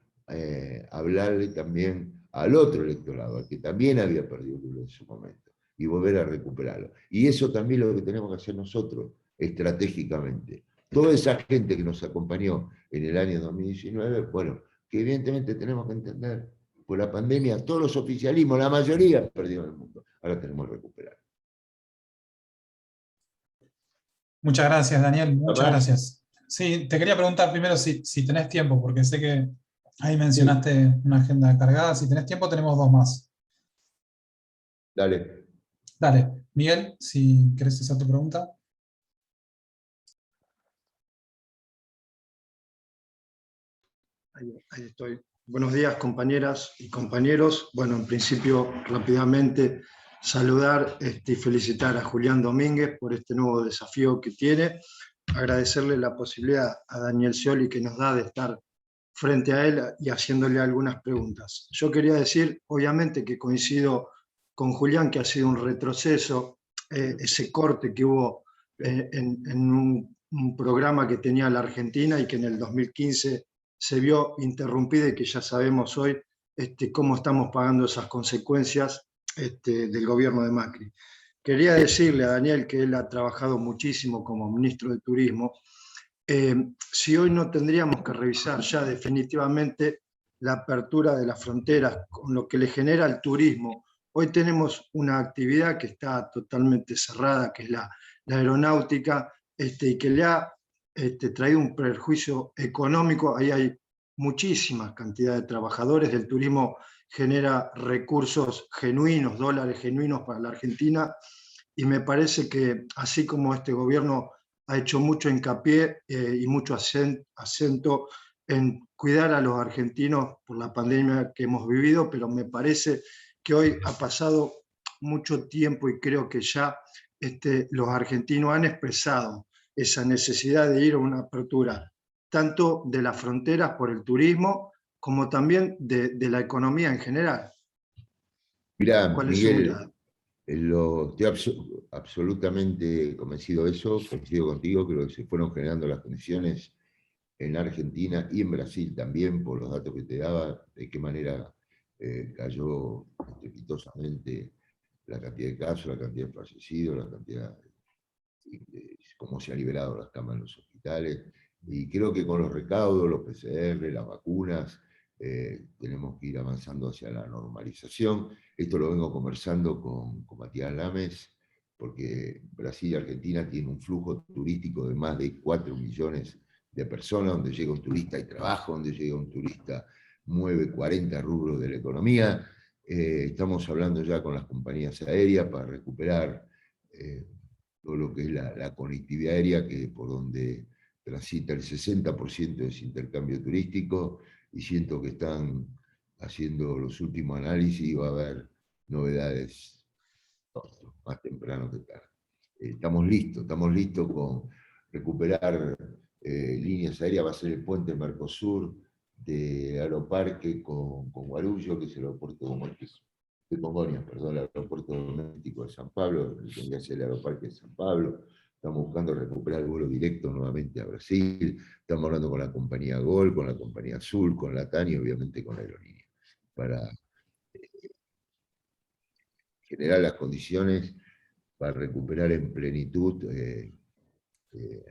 hablarle también al otro electorado, al que también había perdido Lula en su momento, y volver a recuperarlo. Y eso también es lo que tenemos que hacer nosotros, estratégicamente. Toda esa gente que nos acompañó en el año 2019, bueno, que evidentemente tenemos que entender, por la pandemia, todos los oficialismos, la mayoría perdieron el mundo. Ahora tenemos que recuperar. Muchas gracias, Daniel, muchas ¿Más? gracias. Sí, te quería preguntar primero si tenés tiempo, porque sé que ahí mencionaste una agenda cargada. Si tenés tiempo, tenemos dos más. Dale. Dale, Miguel, si querés hacer tu pregunta. Ahí estoy. Buenos días, compañeras y compañeros. Bueno, en principio, rápidamente, saludar y felicitar a Julián Domínguez por este nuevo desafío que tiene. Agradecerle la posibilidad a Daniel Scioli que nos da de estar frente a él y haciéndole algunas preguntas. Yo quería decir, obviamente, que coincido con Julián, que ha sido un retroceso, ese corte que hubo en un programa que tenía la Argentina y que en el 2015 se vio interrumpida y que ya sabemos hoy cómo estamos pagando esas consecuencias del gobierno de Macri. Quería decirle a Daniel que él ha trabajado muchísimo como ministro de Turismo. Si hoy no tendríamos que revisar ya definitivamente la apertura de las fronteras con lo que le genera el turismo. Hoy tenemos una actividad que está totalmente cerrada, que es la aeronáutica, y que le ha traído un perjuicio económico. Ahí hay muchísimas cantidades de trabajadores. El turismo genera recursos genuinos, dólares genuinos para la Argentina, y me parece que así como este gobierno ha hecho mucho hincapié y mucho acento en cuidar a los argentinos por la pandemia que hemos vivido, pero me parece que hoy ha pasado mucho tiempo y creo que ya los argentinos han expresado esa necesidad de ir a una apertura, tanto de las fronteras por el turismo, como también de la economía en general. Mirá, ¿Cuál es su Miguel, mirada? estoy absolutamente convencido de eso, coincido contigo, creo que se fueron generando las condiciones en Argentina y en Brasil también, por los datos que te daba, de qué manera cayó estrepitosamente la cantidad de casos, la cantidad de fallecidos, la cantidad de cómo se han liberado las camas en los hospitales. Y creo que con los recaudos, los PCR, las vacunas, tenemos que ir avanzando hacia la normalización. Esto lo vengo conversando con Matías Lames, porque Brasil y Argentina tienen un flujo turístico de más de 4 millones de personas, donde llega un turista y trabaja, donde llega un turista mueve 40 rubros de la economía. Estamos hablando ya con las compañías aéreas para recuperar todo lo que es la conectividad aérea, que por donde transita el 60% de ese intercambio turístico, y siento que están haciendo los últimos análisis y va a haber novedades más temprano que tarde. Estamos listos con recuperar líneas aéreas. Va a ser el puente Mercosur de Aeroparque con Guarullo, que es el aeropuerto de Congonhas, perdón, el aeropuerto doméstico de San Pablo, que tendría que ser el aeroparque de San Pablo. Estamos buscando recuperar el vuelo directo nuevamente a Brasil. Estamos hablando con la compañía Gol, con la compañía Azul, con la TAN y obviamente con la aerolínea, para generar las condiciones para recuperar en plenitud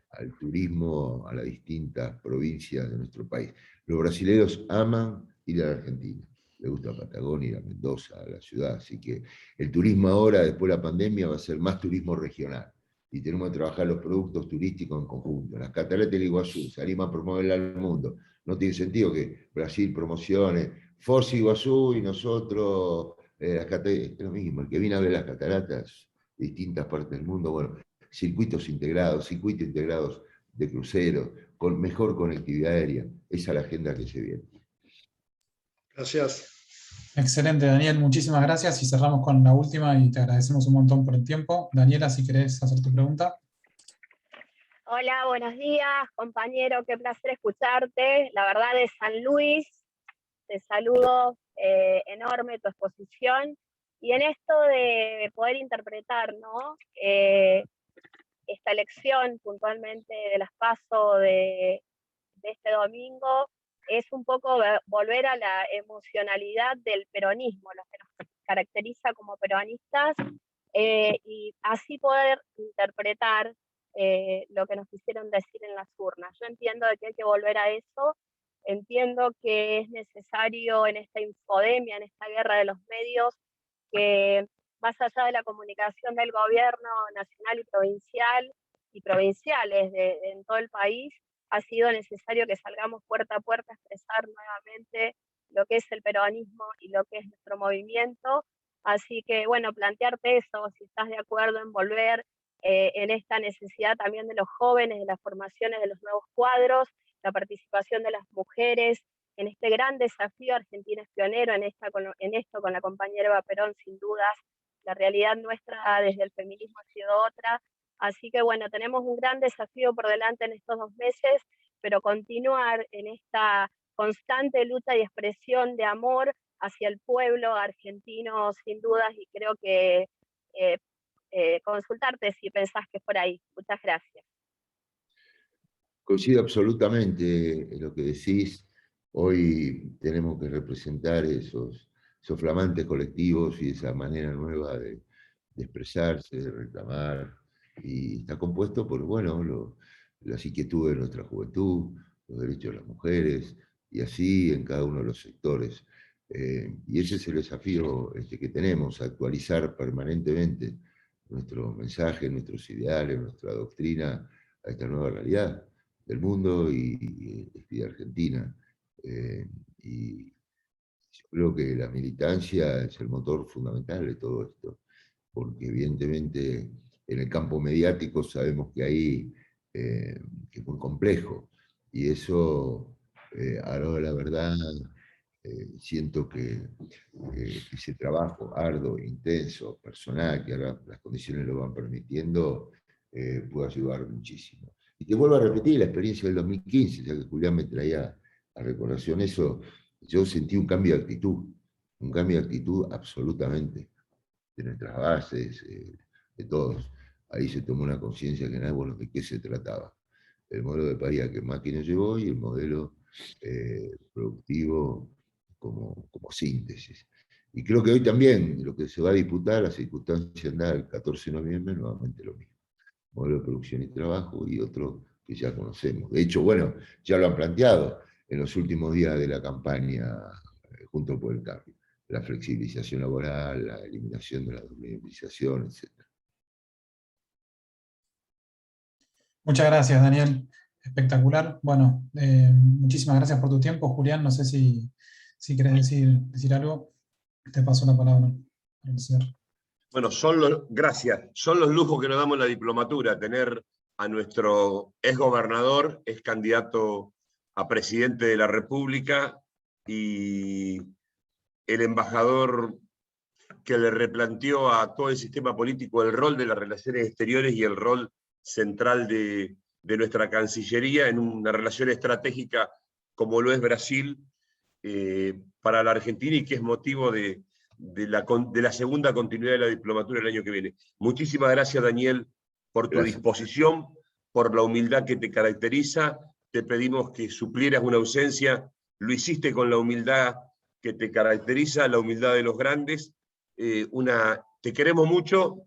al turismo a las distintas provincias de nuestro país. Los brasileños aman ir a la Argentina, les gusta Patagonia, ir a Mendoza, a la ciudad, así que el turismo ahora, después de la pandemia, va a ser más turismo regional, y tenemos que trabajar los productos turísticos en conjunto. Las cataratas del Iguazú, salimos a promoverla al mundo. No tiene sentido que Brasil promocione Foz Iguazú y nosotros, las cataratas, es lo mismo, el que viene a ver las cataratas de distintas partes del mundo, bueno, circuitos integrados de cruceros, con mejor conectividad aérea. Esa es la agenda que se viene. Gracias. Excelente, Daniel, muchísimas gracias y cerramos con la última y te agradecemos un montón por el tiempo. Daniela, si querés hacer tu pregunta. Hola, buenos días, compañero, qué placer escucharte. La verdad, de San Luis, te saludo, enorme tu exposición. Y en esto de poder interpretar, ¿no? Esta elección puntualmente de las PASO de este domingo, es un poco volver a la emocionalidad del peronismo, lo que nos caracteriza como peronistas, y así poder interpretar lo que nos quisieron decir en las urnas. Yo entiendo que hay que volver a eso, entiendo que es necesario en esta infodemia, en esta guerra de los medios, que más allá de la comunicación del gobierno nacional y provinciales en todo el país, ha sido necesario que salgamos puerta a puerta a expresar nuevamente lo que es el peronismo y lo que es nuestro movimiento. Así que, bueno, plantearte eso, si estás de acuerdo en volver en esta necesidad también de los jóvenes, de las formaciones de los nuevos cuadros, la participación de las mujeres, en este gran desafío. Argentina es pionero en esto con la compañera Eva Perón, sin dudas. La realidad nuestra desde el feminismo ha sido otra. Así que bueno, tenemos un gran desafío por delante en estos 2 meses, pero continuar en esta constante lucha y expresión de amor hacia el pueblo argentino, sin dudas, y creo que consultarte si pensás que es por ahí. Muchas gracias. Coincido absolutamente en lo que decís. Hoy tenemos que representar esos flamantes colectivos y esa manera nueva de expresarse, de reclamar, y está compuesto por, bueno, las inquietudes de nuestra juventud, los derechos de las mujeres, y así en cada uno de los sectores. Y ese es el desafío que tenemos, actualizar permanentemente nuestro mensaje, nuestros ideales, nuestra doctrina a esta nueva realidad del mundo y de Argentina. Y yo creo que la militancia es el motor fundamental de todo esto, porque evidentemente en el campo mediático sabemos que ahí que es muy complejo, y eso, a la hora de la verdad, siento que ese trabajo arduo, intenso, personal, que ahora las condiciones lo van permitiendo, puede ayudar muchísimo. Y te vuelvo a repetir la experiencia del 2015, ya que Julián me traía a recordación eso. Yo sentí un cambio de actitud absolutamente, de nuestras bases, de todos. Ahí se tomó una conciencia que nada, bueno, de qué se trataba. El modelo de país que Macri llevó y el modelo productivo como síntesis. Y creo que hoy también lo que se va a disputar, las circunstancias dadas el 14 de noviembre, nuevamente lo mismo. Modelo de producción y trabajo y otro que ya conocemos. De hecho, bueno, ya lo han planteado en los últimos días de la campaña Juntos por el Cambio. La flexibilización laboral, la eliminación de la domicilización, etc. Muchas gracias, Daniel. Espectacular. Bueno, muchísimas gracias por tu tiempo. Julián, no sé si querés decir algo. Te paso la palabra. Bueno, gracias. Son los lujos que nos damos en la diplomatura, tener a nuestro ex gobernador, ex candidato a presidente de la República, y el embajador que le replanteó a todo el sistema político el rol de las relaciones exteriores y el rol central de nuestra Cancillería en una relación estratégica como lo es Brasil para la Argentina, y que es motivo de la segunda continuidad de la diplomatura el año que viene. Muchísimas gracias, Daniel, por tu disposición, por la humildad que te caracteriza. Te pedimos que suplieras una ausencia. Lo hiciste con la humildad que te caracteriza, la humildad de los grandes, una te queremos mucho,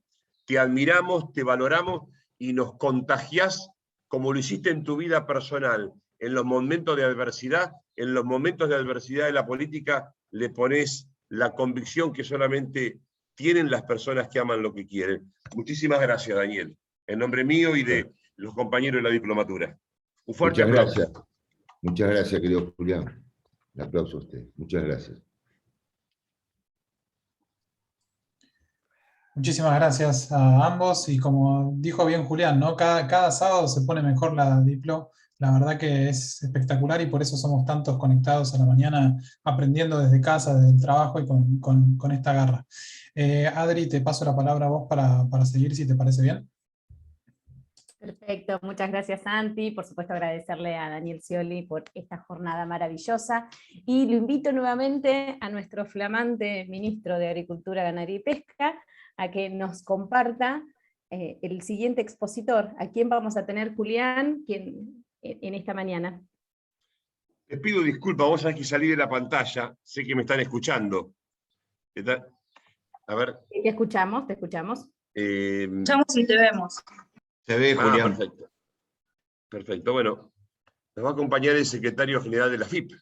te admiramos, te valoramos y nos contagiás como lo hiciste en tu vida personal. En los momentos de adversidad, de la política, le pones la convicción que solamente tienen las personas que aman lo que quieren. Muchísimas gracias, Daniel, en nombre mío y de los compañeros de la diplomatura. Un fuerte aplauso. Gracias. Muchas gracias, querido Julián. Un aplauso a usted. Muchas gracias. Muchísimas gracias a ambos y como dijo bien Julián, ¿no? Cada sábado se pone mejor la Diplo. La verdad que es espectacular y por eso somos tantos conectados a la mañana aprendiendo desde casa, desde el trabajo y con esta garra. Adri, te paso la palabra a vos para seguir, si te parece bien. Perfecto, muchas gracias Santi, por supuesto agradecerle a Daniel Scioli por esta jornada maravillosa y lo invito nuevamente a nuestro flamante ministro de Agricultura, Ganadería y Pesca a que nos comparta el siguiente expositor, a quién vamos a tener, Julián, en esta mañana. Les pido disculpas, vos sabés que salí de la pantalla, sé que me están escuchando. A ver. Te escuchamos, te escuchamos. Te escuchamos y te vemos. Se ve, Julián. Perfecto. Perfecto, bueno. Nos va a acompañar el secretario general de la FIP.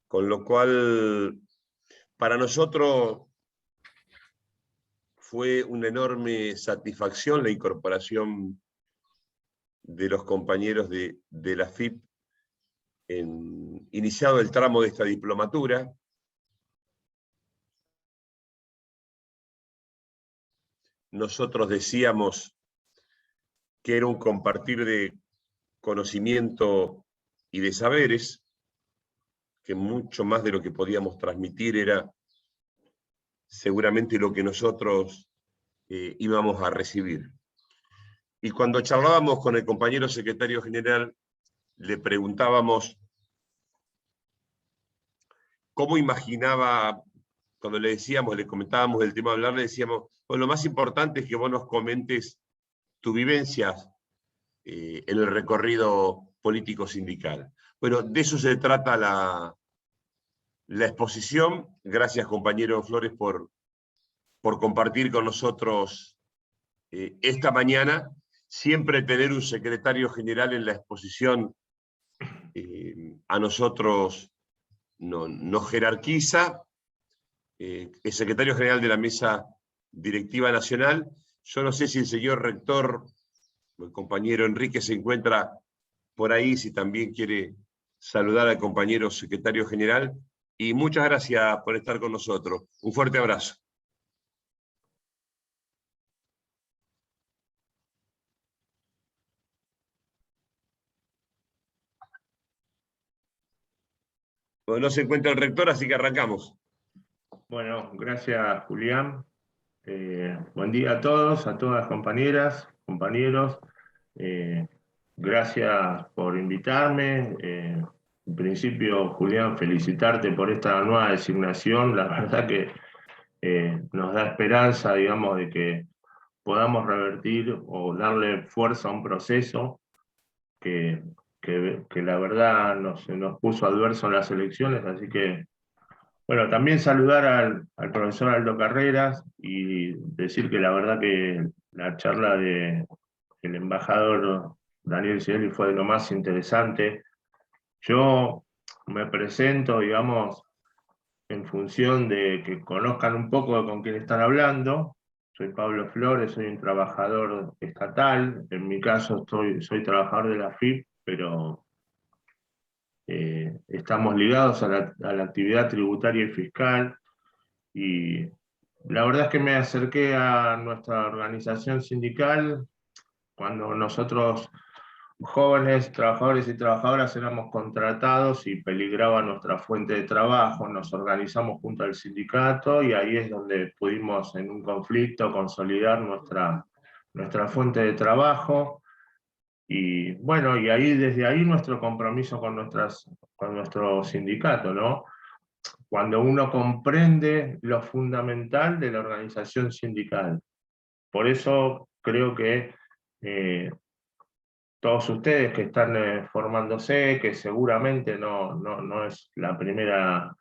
Con lo cual, para nosotros fue una enorme satisfacción la incorporación de los compañeros de la FIP, iniciado el tramo de esta diplomatura. Nosotros decíamos que era un compartir de conocimiento y de saberes, que mucho más de lo que podíamos transmitir era seguramente lo que nosotros íbamos a recibir. Y cuando charlábamos con el compañero secretario general, le preguntábamos cómo imaginaba, cuando le decíamos, le comentábamos del tema de hablar, le decíamos, bueno, lo más importante es que vos nos comentes tu vivencia en el recorrido político sindical. Bueno, de eso se trata la exposición. Gracias, compañero Flores, por compartir con nosotros esta mañana. Siempre tener un secretario general en la exposición a nosotros nos jerarquiza. El secretario general de la Mesa Directiva Nacional. Yo no sé si el señor rector, el compañero Enrique, se encuentra por ahí, si también quiere saludar al compañero secretario general. Y muchas gracias por estar con nosotros. Un fuerte abrazo. Bueno, no se encuentra el rector, así que arrancamos. Bueno, gracias Julián. Buen día a todos, a todas las compañeras, compañeros. Gracias por invitarme. En principio, Julián, felicitarte por esta nueva designación. La verdad que nos da esperanza, digamos, de que podamos revertir o darle fuerza a un proceso que la verdad nos puso adverso en las elecciones, así que bueno, también saludar al profesor Aldo Carreras y decir que la verdad que la charla del embajador Daniel Scioli fue de lo más interesante. Yo me presento, digamos, en función de que conozcan un poco con quién están hablando. Soy Pablo Flores, soy un trabajador estatal. En mi caso soy trabajador de la FIP, pero estamos ligados a la actividad tributaria y fiscal, y la verdad es que me acerqué a nuestra organización sindical cuando nosotros, jóvenes trabajadores y trabajadoras, éramos contratados y peligraba nuestra fuente de trabajo. Nos organizamos junto al sindicato y ahí es donde pudimos en un conflicto consolidar nuestra fuente de trabajo. Y bueno, y ahí, desde ahí nuestro compromiso con nuestro sindicato, ¿no? Cuando uno comprende lo fundamental de la organización sindical. Por eso creo que todos ustedes que están formándose, que seguramente no es la primera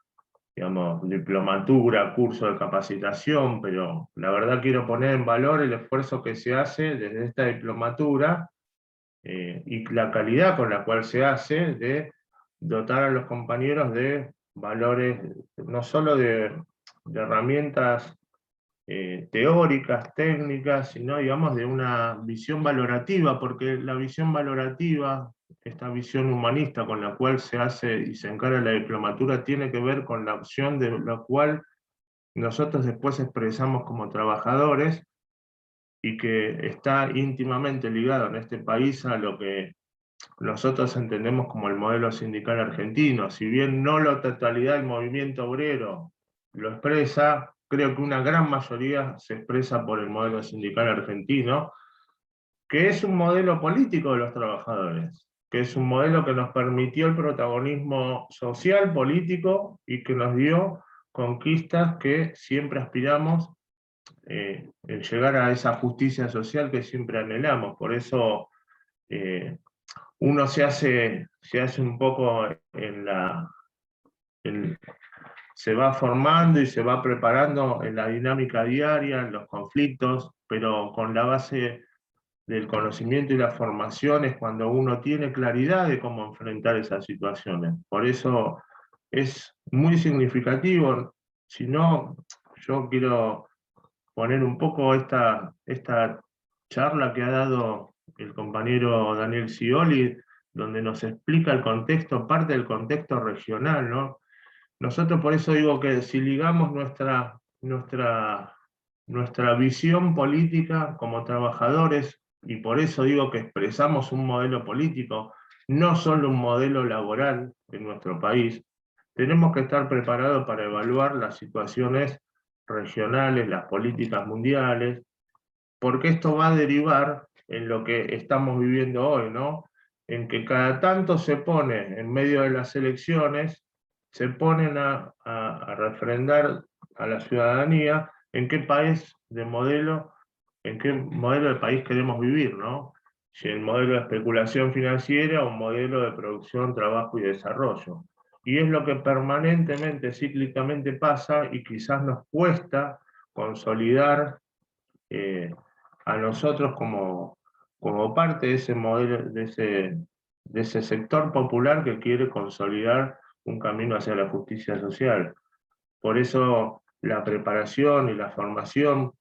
digamos, diplomatura, curso de capacitación, pero la verdad quiero poner en valor el esfuerzo que se hace desde esta diplomatura y la calidad con la cual se hace de dotar a los compañeros de valores, no solo de herramientas teóricas, técnicas, sino, digamos, de una visión valorativa, porque la visión valorativa, esta visión humanista con la cual se hace y se encara la diplomatura, tiene que ver con la opción de lo cual nosotros después expresamos como trabajadores, y que está íntimamente ligado en este país a lo que nosotros entendemos como el modelo sindical argentino. Si bien no la totalidad del movimiento obrero lo expresa, creo que una gran mayoría se expresa por el modelo sindical argentino, que es un modelo político de los trabajadores, que es un modelo que nos permitió el protagonismo social, político, y que nos dio conquistas que siempre aspiramos en llegar a esa justicia social que siempre anhelamos. Por eso uno se hace un poco se va formando y se va preparando en la dinámica diaria, en los conflictos, pero con la base del conocimiento y la formación es cuando uno tiene claridad de cómo enfrentar esas situaciones. Por eso es muy significativo. Si no, yo quiero poner un poco esta charla que ha dado el compañero Daniel Scioli, donde nos explica el contexto, parte del contexto regional, ¿no? Nosotros por eso digo que si ligamos nuestra visión política como trabajadores, y por eso digo que expresamos un modelo político, no solo un modelo laboral en nuestro país, tenemos que estar preparados para evaluar las situaciones regionales, las políticas mundiales, porque esto va a derivar en lo que estamos viviendo hoy, ¿no? En que cada tanto se pone, en medio de las elecciones, se ponen a refrendar a la ciudadanía en qué país de modelo, en qué modelo de país queremos vivir, ¿no? Si el modelo de especulación financiera o un modelo de producción, trabajo y desarrollo. Y es lo que permanentemente, cíclicamente pasa, y quizás nos cuesta consolidar a nosotros como parte de ese modelo, de ese sector popular que quiere consolidar un camino hacia la justicia social. Por eso la preparación y la formación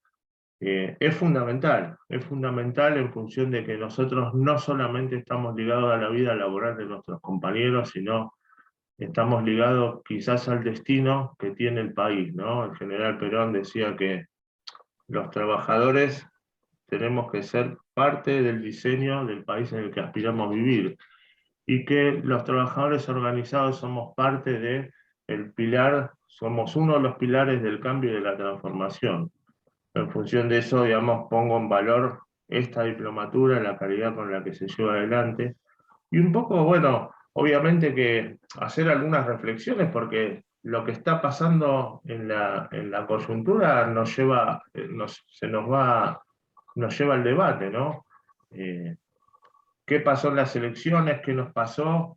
es fundamental en función de que nosotros no solamente estamos ligados a la vida laboral de nuestros compañeros, sino estamos ligados quizás al destino que tiene el país, ¿no? El general Perón decía que los trabajadores tenemos que ser parte del diseño del país en el que aspiramos a vivir, y que los trabajadores organizados somos parte del pilar, somos uno de los pilares del cambio y de la transformación. En función de eso, digamos, pongo en valor esta diplomatura, la calidad con la que se lleva adelante, y un poco, bueno, obviamente que hacer algunas reflexiones, porque lo que está pasando en la coyuntura nos lleva, nos lleva al debate, ¿no? ¿Qué pasó en las elecciones? ¿Qué nos pasó?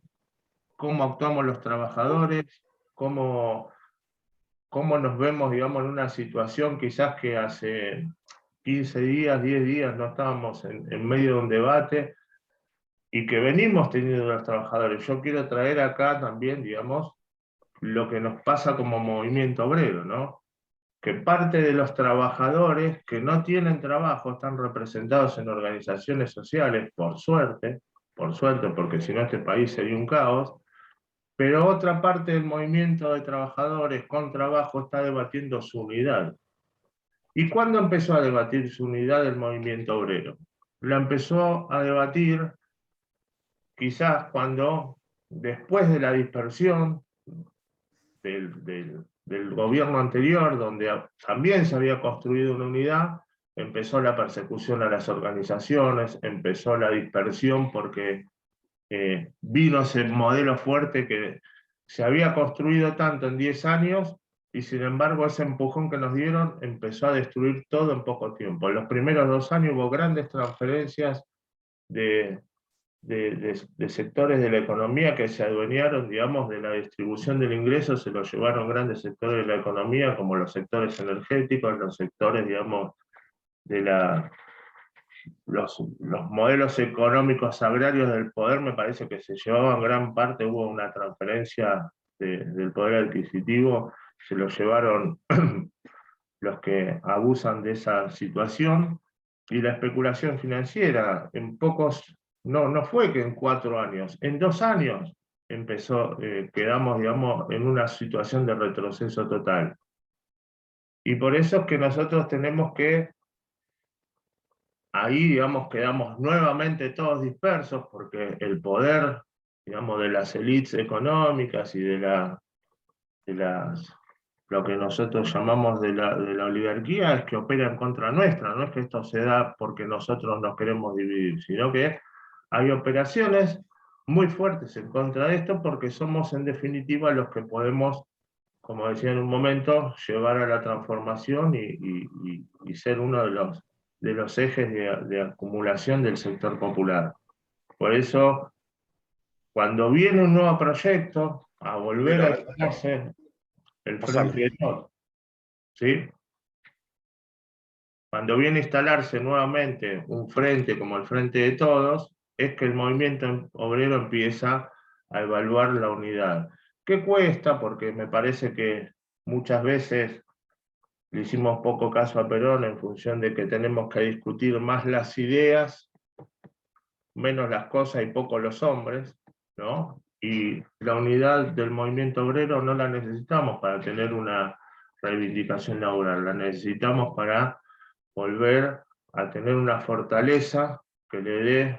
¿Cómo actuamos los trabajadores? ¿Cómo nos vemos, digamos, en una situación quizás que hace 15 días, 10 días no estábamos en medio de un debate, y que venimos teniendo los trabajadores? Yo quiero traer acá también, digamos, lo que nos pasa como movimiento obrero, ¿no? Que parte de los trabajadores que no tienen trabajo están representados en organizaciones sociales, por suerte, porque si no este país sería un caos, pero otra parte del movimiento de trabajadores con trabajo está debatiendo su unidad. ¿Y cuándo empezó a debatir su unidad el movimiento obrero? La empezó a debatir quizás cuando, después de la dispersión del gobierno anterior, donde también se había construido una unidad, empezó la persecución a las organizaciones, empezó la dispersión, porque vino ese modelo fuerte que se había construido tanto en 10 años, y sin embargo ese empujón que nos dieron empezó a destruir todo en poco tiempo. En los primeros 2 años hubo grandes transferencias de de sectores de la economía que se adueñaron, digamos, de la distribución del ingreso, se lo llevaron grandes sectores de la economía, como los sectores energéticos, los sectores, digamos, de los modelos económicos agrarios del poder. Me parece que se llevaban gran parte, hubo una transferencia del poder adquisitivo, se lo llevaron los que abusan de esa situación, y la especulación financiera, no fue que en 4 años, en 2 años quedamos, digamos, en una situación de retroceso total. Y por eso es que nosotros tenemos que, ahí, digamos, quedamos nuevamente todos dispersos, porque el poder, digamos, de las élites económicas y de lo que nosotros llamamos de la oligarquía, es que opera en contra nuestra. No es que esto se da porque nosotros nos queremos dividir, sino que hay operaciones muy fuertes en contra de esto, porque somos en definitiva los que podemos, como decía en un momento, llevar a la transformación y ser uno de los ejes de acumulación del sector popular. Por eso, cuando viene un nuevo proyecto a volver a hacerse el Frente de Todos, ¿sí? Cuando viene a instalarse nuevamente un frente como el Frente de Todos, es que el movimiento obrero empieza a evaluar la unidad. ¿Qué cuesta? Porque me parece que muchas veces le hicimos poco caso a Perón en función de que tenemos que discutir más las ideas, menos las cosas y poco los hombres, ¿no? Y la unidad del movimiento obrero no la necesitamos para tener una reivindicación laboral, la necesitamos para volver a tener una fortaleza que le dé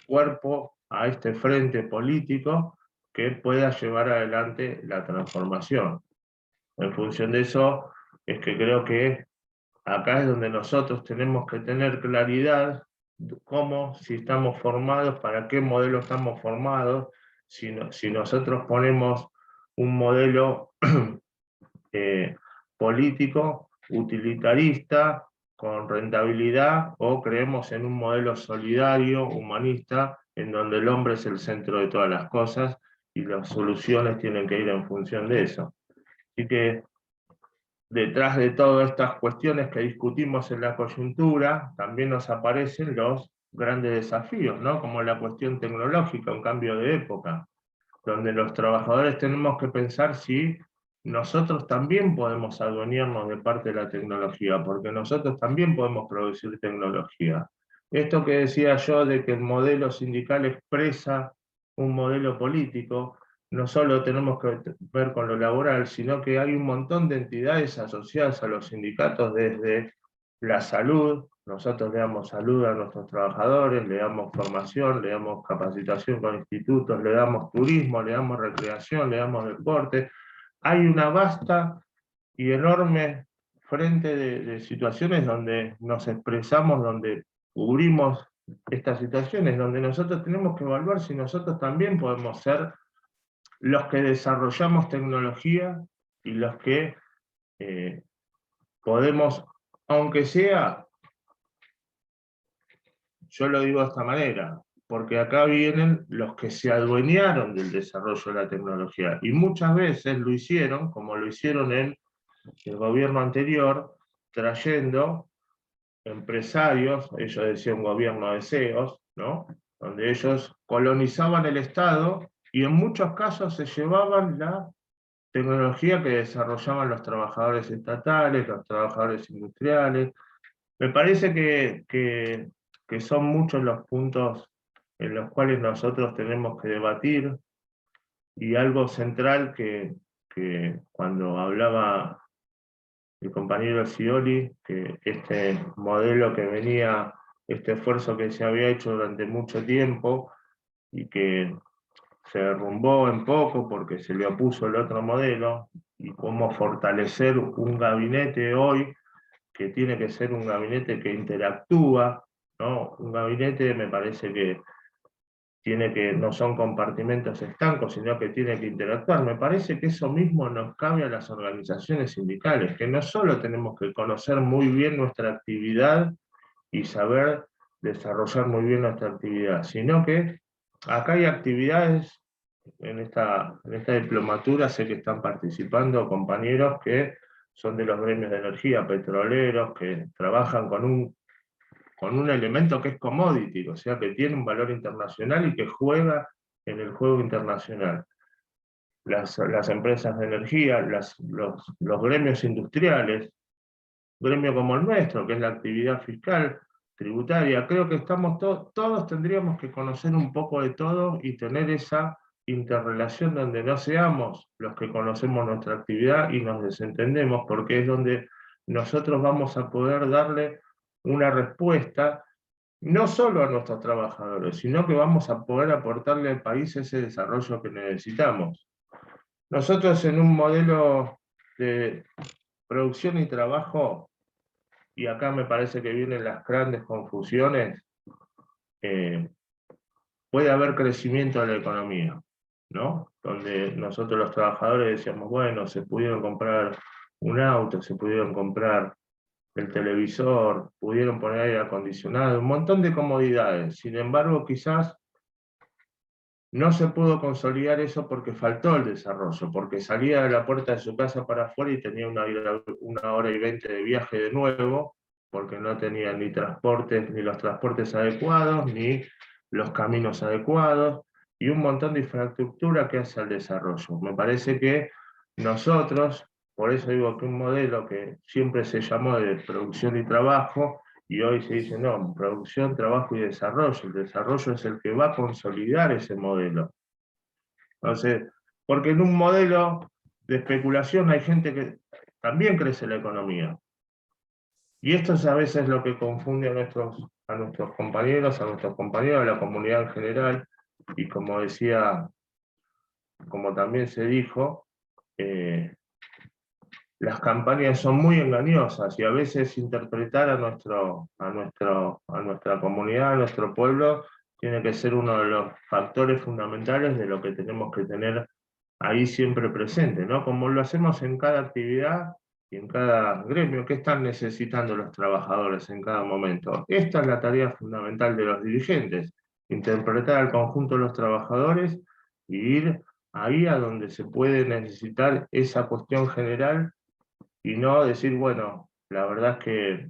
cuerpo a este frente político que pueda llevar adelante la transformación. En función de eso, es que creo que acá es donde nosotros tenemos que tener claridad cómo, si estamos formados, para qué modelo estamos formados, si nosotros ponemos un modelo político, utilitarista, con rentabilidad, o creemos en un modelo solidario, humanista, en donde el hombre es el centro de todas las cosas y las soluciones tienen que ir en función de eso. Así que detrás de todas estas cuestiones que discutimos en la coyuntura, también nos aparecen los grandes desafíos, ¿no? Como la cuestión tecnológica, un cambio de época, donde los trabajadores tenemos que pensar si nosotros también podemos adueñarnos de parte de la tecnología, porque nosotros también podemos producir tecnología. Esto que decía yo de que el modelo sindical expresa un modelo político, no solo tenemos que ver con lo laboral, sino que hay un montón de entidades asociadas a los sindicatos, desde la salud. Nosotros le damos salud a nuestros trabajadores, le damos formación, le damos capacitación con institutos, le damos turismo, le damos recreación, le damos deporte. Hay una vasta y enorme frente de situaciones donde nos expresamos, donde cubrimos estas situaciones, donde nosotros tenemos que evaluar si nosotros también podemos ser los que desarrollamos tecnología y los que podemos, aunque sea, yo lo digo de esta manera, porque acá vienen los que se adueñaron del desarrollo de la tecnología, y muchas veces lo hicieron, como lo hicieron en el gobierno anterior, trayendo empresarios, ellos decían gobierno de CEOs, ¿no? Donde ellos colonizaban el Estado y en muchos casos se llevaban la tecnología que desarrollaban los trabajadores estatales, los trabajadores industriales. Me parece que son muchos los puntos en los cuales nosotros tenemos que debatir, y algo central que cuando hablaba el compañero Scioli, que este modelo que venía, este esfuerzo que se había hecho durante mucho tiempo y que se derrumbó en poco porque se le opuso el otro modelo, y cómo fortalecer un gabinete hoy que tiene que ser un gabinete que interactúa, ¿no? Un gabinete, me parece que no son compartimentos estancos, sino que tiene que interactuar. Me parece que eso mismo nos cabe a las organizaciones sindicales, que no solo tenemos que conocer muy bien nuestra actividad y saber desarrollar muy bien nuestra actividad, sino que acá hay actividades, en esta diplomatura sé que están participando compañeros que son de los gremios de energía, petroleros, que trabajan con un elemento que es commodity, o sea que tiene un valor internacional y que juega en el juego internacional. Las empresas de energía, los gremios industriales, gremio como el nuestro, que es la actividad fiscal, tributaria, creo que estamos todos tendríamos que conocer un poco de todo y tener esa interrelación donde no seamos los que conocemos nuestra actividad y nos desentendemos, porque es donde nosotros vamos a poder darle una respuesta no solo a nuestros trabajadores, sino que vamos a poder aportarle al país ese desarrollo que necesitamos. Nosotros en un modelo de producción y trabajo, y acá me parece que vienen las grandes confusiones, puede haber crecimiento de la economía, ¿no? Donde nosotros los trabajadores decíamos, bueno, se pudieron comprar un auto, se pudieron comprar el televisor, pudieron poner aire acondicionado, un montón de comodidades. Sin embargo, quizás no se pudo consolidar eso porque faltó el desarrollo, porque salía de la puerta de su casa para afuera y tenía una hora y 20 de viaje de nuevo, porque no tenía ni los transportes adecuados, ni los caminos adecuados, y un montón de infraestructura que hace al desarrollo. Me parece que nosotros, por eso digo que un modelo que siempre se llamó de producción y trabajo, y hoy se dice, no, producción, trabajo y desarrollo. El desarrollo es el que va a consolidar ese modelo. Entonces, porque en un modelo de especulación hay gente que también crece la economía. Y esto es a veces lo que confunde a nuestros compañeros, a la comunidad en general, y como decía, como también se dijo, las campañas son muy engañosas y a veces interpretar a nuestra comunidad, a nuestro pueblo, tiene que ser uno de los factores fundamentales de lo que tenemos que tener ahí siempre presente, ¿no? Como lo hacemos en cada actividad y en cada gremio. ¿Qué están necesitando los trabajadores en cada momento? Esta es la tarea fundamental de los dirigentes, interpretar al conjunto de los trabajadores y ir ahí a donde se puede necesitar esa cuestión general y no decir, bueno, la verdad es que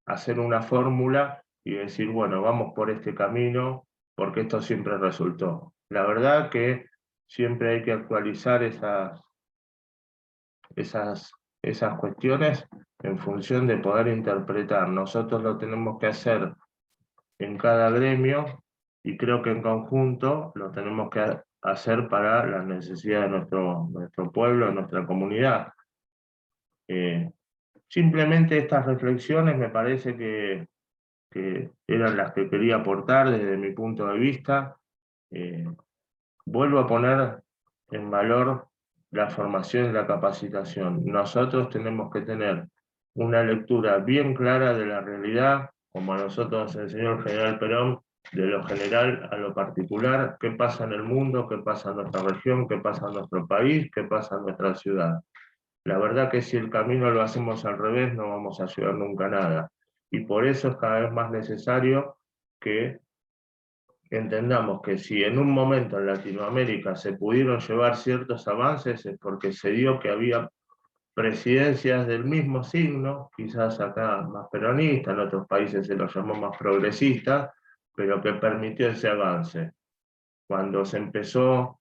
hacer una fórmula y decir, bueno, vamos por este camino porque esto siempre resultó. La verdad que siempre hay que actualizar esas cuestiones en función de poder interpretar. Nosotros lo tenemos que hacer en cada gremio y creo que en conjunto lo tenemos que hacer para las necesidades de nuestro pueblo, de nuestra comunidad. Simplemente estas reflexiones me parece que eran las que quería aportar desde mi punto de vista. Vuelvo a poner en valor la formación y la capacitación. Nosotros tenemos que tener una lectura bien clara de la realidad, como a nosotros nos enseñó el general Perón, de lo general a lo particular, qué pasa en el mundo, qué pasa en nuestra región, qué pasa en nuestro país, qué pasa en nuestra ciudad. La verdad que si el camino lo hacemos al revés no vamos a llegar nunca a nada. Y por eso es cada vez más necesario que entendamos que si en un momento en Latinoamérica se pudieron llevar ciertos avances es porque se dio que había presidencias del mismo signo, quizás acá más peronista, en otros países se los llamó más progresista, pero que permitió ese avance. Cuando se empezó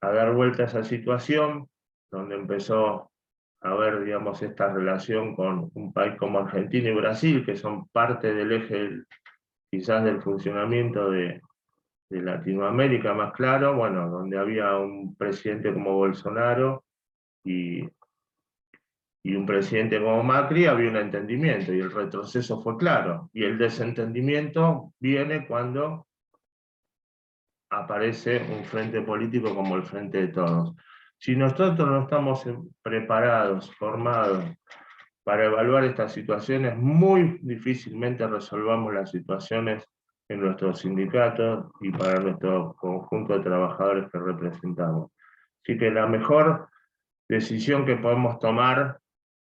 a dar vuelta a esa situación, donde empezó a ver, digamos, esta relación con un país como Argentina y Brasil, que son parte del eje quizás del funcionamiento de Latinoamérica más claro, bueno, donde había un presidente como Bolsonaro y un presidente como Macri, había un entendimiento y el retroceso fue claro. Y el desentendimiento viene cuando aparece un frente político como el Frente de Todos. Si nosotros no estamos preparados, formados para evaluar estas situaciones, muy difícilmente resolvamos las situaciones en nuestros sindicatos y para nuestro conjunto de trabajadores que representamos. Así que la mejor decisión que podemos tomar,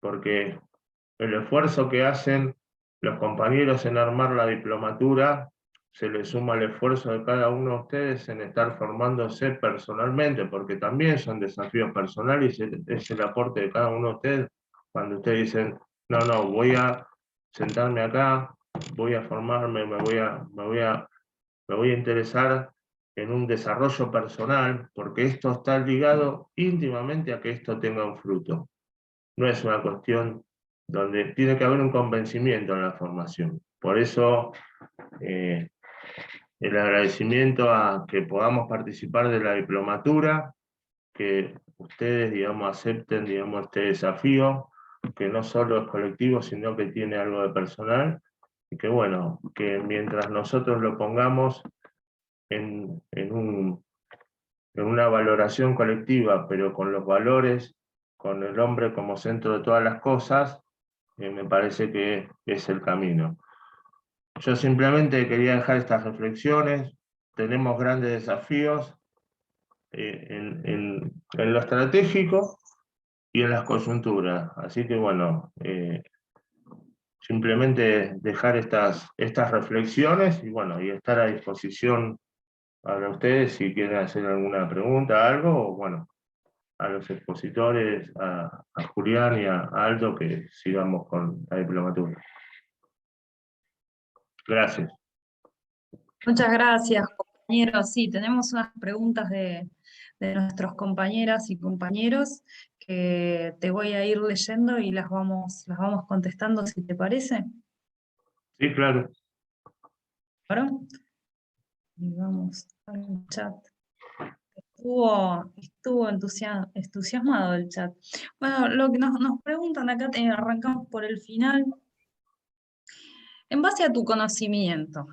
porque el esfuerzo que hacen los compañeros en armar la diplomatura, se les suma el esfuerzo de cada uno de ustedes en estar formándose personalmente, porque también son desafíos personales, es el aporte de cada uno de ustedes, cuando ustedes dicen, no, voy a sentarme acá, voy a formarme, me voy a interesar en un desarrollo personal, porque esto está ligado íntimamente a que esto tenga un fruto. No es una cuestión donde tiene que haber un convencimiento en la formación. Por eso, el agradecimiento a que podamos participar de la diplomatura, que ustedes, digamos, acepten, digamos, este desafío, que no solo es colectivo, sino que tiene algo de personal, y que bueno, que mientras nosotros lo pongamos en una valoración colectiva, pero con los valores, con el hombre como centro de todas las cosas, me parece que es el camino. Yo simplemente quería dejar estas reflexiones. Tenemos grandes desafíos en lo estratégico y en las coyunturas. Así que bueno, simplemente dejar estas reflexiones y bueno, y estar a disposición para ustedes si quieren hacer alguna pregunta, algo, o bueno, a los expositores, a Julián y a Aldo, que sigamos con la diplomatura. Gracias. Muchas gracias, compañeros. Sí, tenemos unas preguntas de nuestros compañeras y compañeros que te voy a ir leyendo y las vamos contestando, si te parece. Sí, claro. ¿Claro? Y vamos al chat. Estuvo entusiasmado el chat. Bueno, lo que nos preguntan acá, arrancamos por el final. En base a tu conocimiento,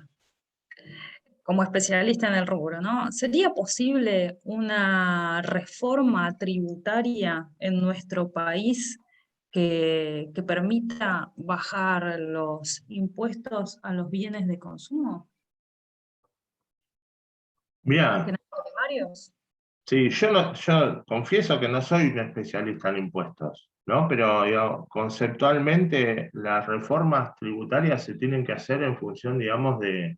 como especialista en el rubro, ¿no? ¿Sería posible una reforma tributaria en nuestro país que permita bajar los impuestos a los bienes de consumo? Bien. ¿Primarios? Sí, yo confieso que no soy un especialista en impuestos, ¿no? Pero conceptualmente las reformas tributarias se tienen que hacer en función, digamos, de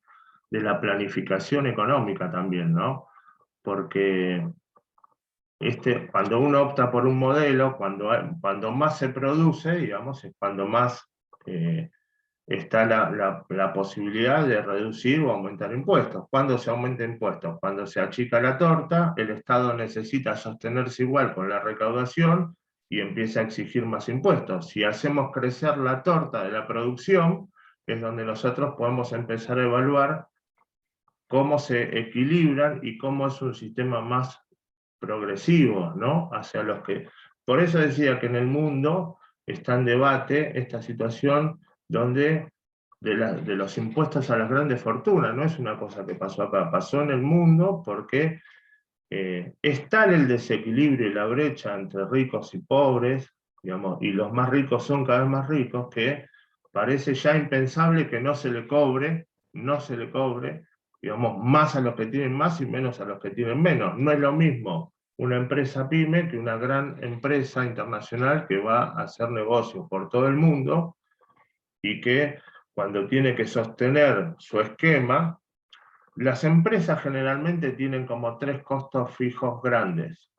la planificación económica también, ¿no? Porque cuando uno opta por un modelo, cuando más se produce, digamos, es cuando más está la posibilidad de reducir o aumentar impuestos. ¿Cuándo se aumenta impuestos? Cuando se achica la torta, el Estado necesita sostenerse igual con la recaudación y empieza a exigir más impuestos. Si hacemos crecer la torta de la producción, es donde nosotros podemos empezar a evaluar cómo se equilibran y cómo es un sistema más progresivo, ¿no? Hacia los que... Por eso decía que en el mundo está en debate esta situación donde de los impuestos a las grandes fortunas, no es una cosa que pasó acá, pasó en el mundo porque es tal el desequilibrio y la brecha entre ricos y pobres, digamos, y los más ricos son cada vez más ricos, que parece ya impensable que no se le cobre, digamos, más a los que tienen más y menos a los que tienen menos. No es lo mismo una empresa pyme que una gran empresa internacional que va a hacer negocios por todo el mundo y que cuando tiene que sostener su esquema, las empresas generalmente tienen como 3 costos fijos grandes,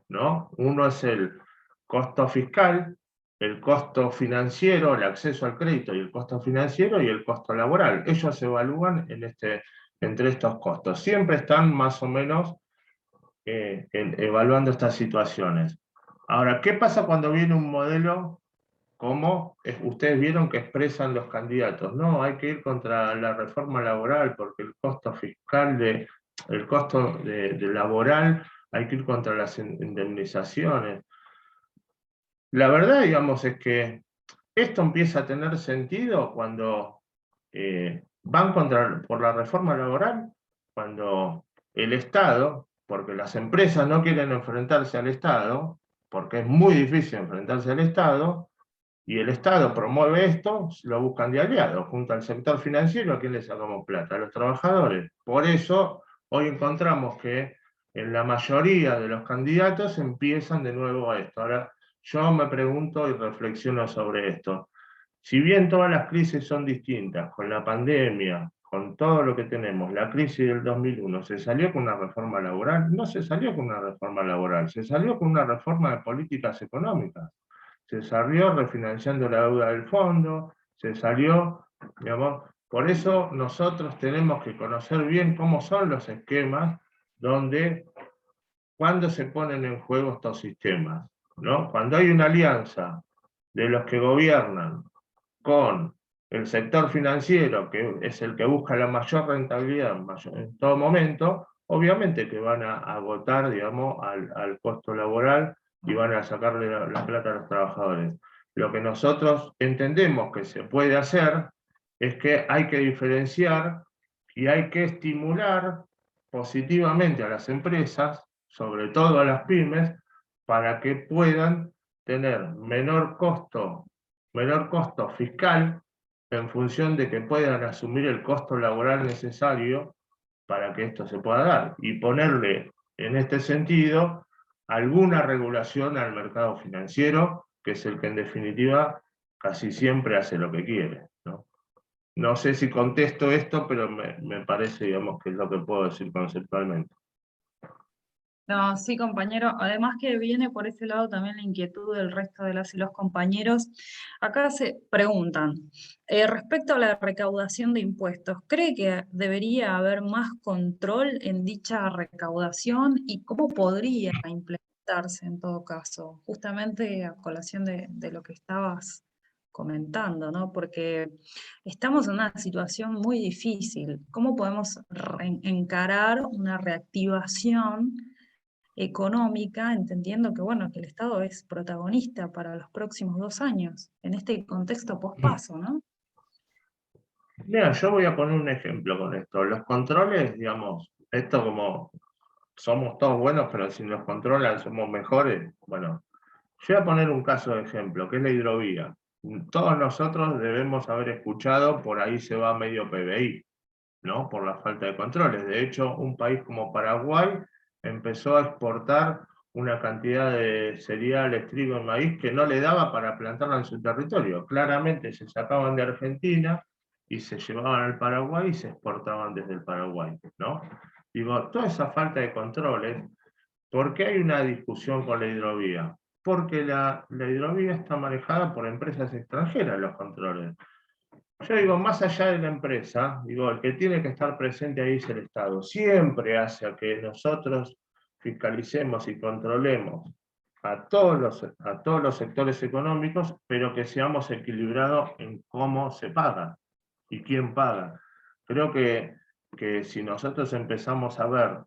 ¿no? Uno es el costo fiscal, el costo financiero, el acceso al crédito y el costo financiero, y el costo laboral. Ellos se evalúan entre estos costos. Siempre están más o menos evaluando estas situaciones. Ahora, ¿qué pasa cuando viene un modelo como ustedes vieron que expresan los candidatos? No, hay que ir contra la reforma laboral porque el costo fiscal, el costo de laboral, hay que ir contra las indemnizaciones. La verdad, digamos, es que esto empieza a tener sentido cuando van por la reforma laboral, cuando el Estado, porque las empresas no quieren enfrentarse al Estado, porque es muy difícil enfrentarse al Estado, y el Estado promueve esto, lo buscan de aliados, junto al sector financiero. ¿A quién le sacamos plata? A los trabajadores. Por eso, hoy encontramos que en la mayoría de los candidatos empiezan de nuevo a esto. Ahora, yo me pregunto y reflexiono sobre esto. Si bien todas las crisis son distintas, con la pandemia, con todo lo que tenemos, la crisis del 2001, ¿se salió con una reforma laboral? No se salió con una reforma laboral, se salió con una reforma de políticas económicas. Se salió refinanciando la deuda del fondo, se salió, digamos, por eso nosotros tenemos que conocer bien cómo son los esquemas cuando se ponen en juego estos sistemas, ¿no? Cuando hay una alianza de los que gobiernan con el sector financiero, que es el que busca la mayor rentabilidad en todo momento, obviamente que van a agotar, digamos, al costo laboral y van a sacarle la plata a los trabajadores. Lo que nosotros entendemos que se puede hacer es que hay que diferenciar y hay que estimular positivamente a las empresas, sobre todo a las pymes, para que puedan tener menor costo fiscal en función de que puedan asumir el costo laboral necesario para que esto se pueda dar, y ponerle, en este sentido, alguna regulación al mercado financiero, que es el que en definitiva casi siempre hace lo que quiere, ¿no? No sé si contesto esto, pero me parece, digamos, que es lo que puedo decir conceptualmente. No, sí, compañero. Además que viene por ese lado también la inquietud del resto de las y los compañeros. Acá se preguntan, respecto a la recaudación de impuestos, ¿cree que debería haber más control en dicha recaudación y cómo podría implementarse en todo caso? Justamente a colación de lo que estabas comentando, ¿no? Porque estamos en una situación muy difícil. ¿Cómo podemos encarar una reactivación económica, entendiendo que, bueno, que el Estado es protagonista para los próximos 2 años, en este contexto pospaso, ¿no? Mira, yo voy a poner un ejemplo con esto. Los controles, digamos, esto como somos todos buenos, pero si nos controlan somos mejores. Bueno, yo voy a poner un caso de ejemplo, que es la hidrovía. Todos nosotros debemos haber escuchado, por ahí se va medio PBI, ¿no? Por la falta de controles. De hecho, un país como Paraguay empezó a exportar una cantidad de cereales, trigo y maíz que no le daba para plantarla en su territorio. Claramente se sacaban de Argentina y se llevaban al Paraguay y se exportaban desde el Paraguay, ¿no? Digo, toda esa falta de controles, ¿por qué hay una discusión con la hidrovía? Porque la hidrovía está manejada por empresas extranjeras, los controles. Yo digo, más allá de la empresa, digo, el que tiene que estar presente ahí es el Estado. Siempre hace a que nosotros fiscalicemos y controlemos a todos los sectores económicos, pero que seamos equilibrados en cómo se paga y quién paga. Creo que si nosotros empezamos a ver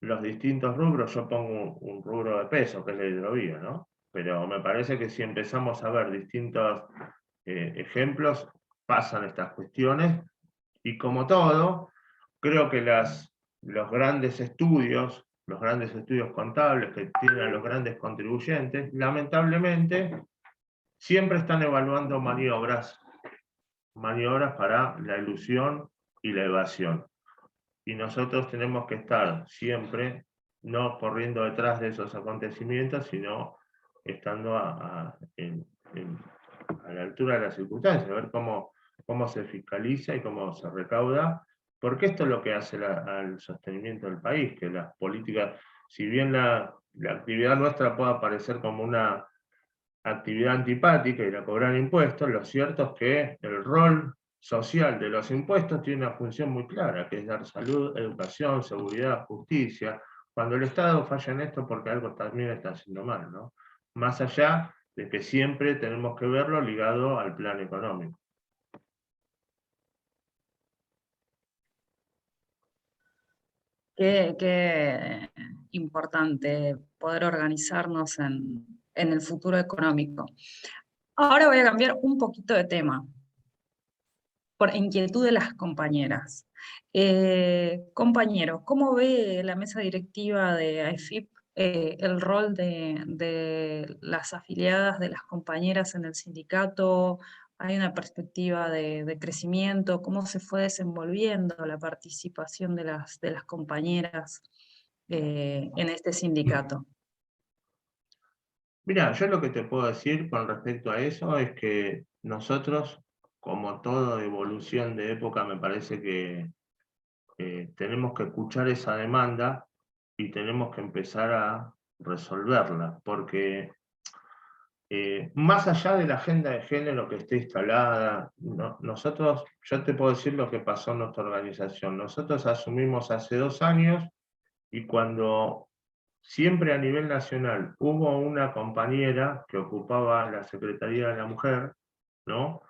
los distintos rubros, yo pongo un rubro de peso, que es la hidrovía, ¿no? Pero me parece que si empezamos a ver distintos ejemplos, pasan estas cuestiones, y como todo, creo que los grandes estudios contables que tienen a los grandes contribuyentes, lamentablemente, siempre están evaluando maniobras para la elusión y la evasión. Y nosotros tenemos que estar siempre, no corriendo detrás de esos acontecimientos, sino estando a la altura de las circunstancias, a ver cómo se fiscaliza y cómo se recauda, porque esto es lo que hace al sostenimiento del país, que las políticas, si bien la actividad nuestra pueda parecer como una actividad antipática y la cobrar impuestos, lo cierto es que el rol social de los impuestos tiene una función muy clara, que es dar salud, educación, seguridad, justicia. Cuando el Estado falla en esto, porque algo también está haciendo mal, ¿no? Más allá de que siempre tenemos que verlo ligado al plan económico. Qué importante poder organizarnos en el futuro económico. Ahora voy a cambiar un poquito de tema, por inquietud de las compañeras. Compañero, ¿cómo ve la mesa directiva de AEFIP el rol de las afiliadas, de las compañeras en el sindicato? ¿Hay una perspectiva de crecimiento? ¿Cómo se fue desenvolviendo la participación de las compañeras en este sindicato? Mira, yo lo que te puedo decir con respecto a eso es que nosotros, como toda evolución de época, me parece que tenemos que escuchar esa demanda y tenemos que empezar a resolverla, porque más allá de la agenda de género que esté instalada, nosotros, yo te puedo decir lo que pasó en nuestra organización. Nosotros asumimos hace 2 años y cuando siempre a nivel nacional hubo una compañera que ocupaba la Secretaría de la Mujer, ¿no?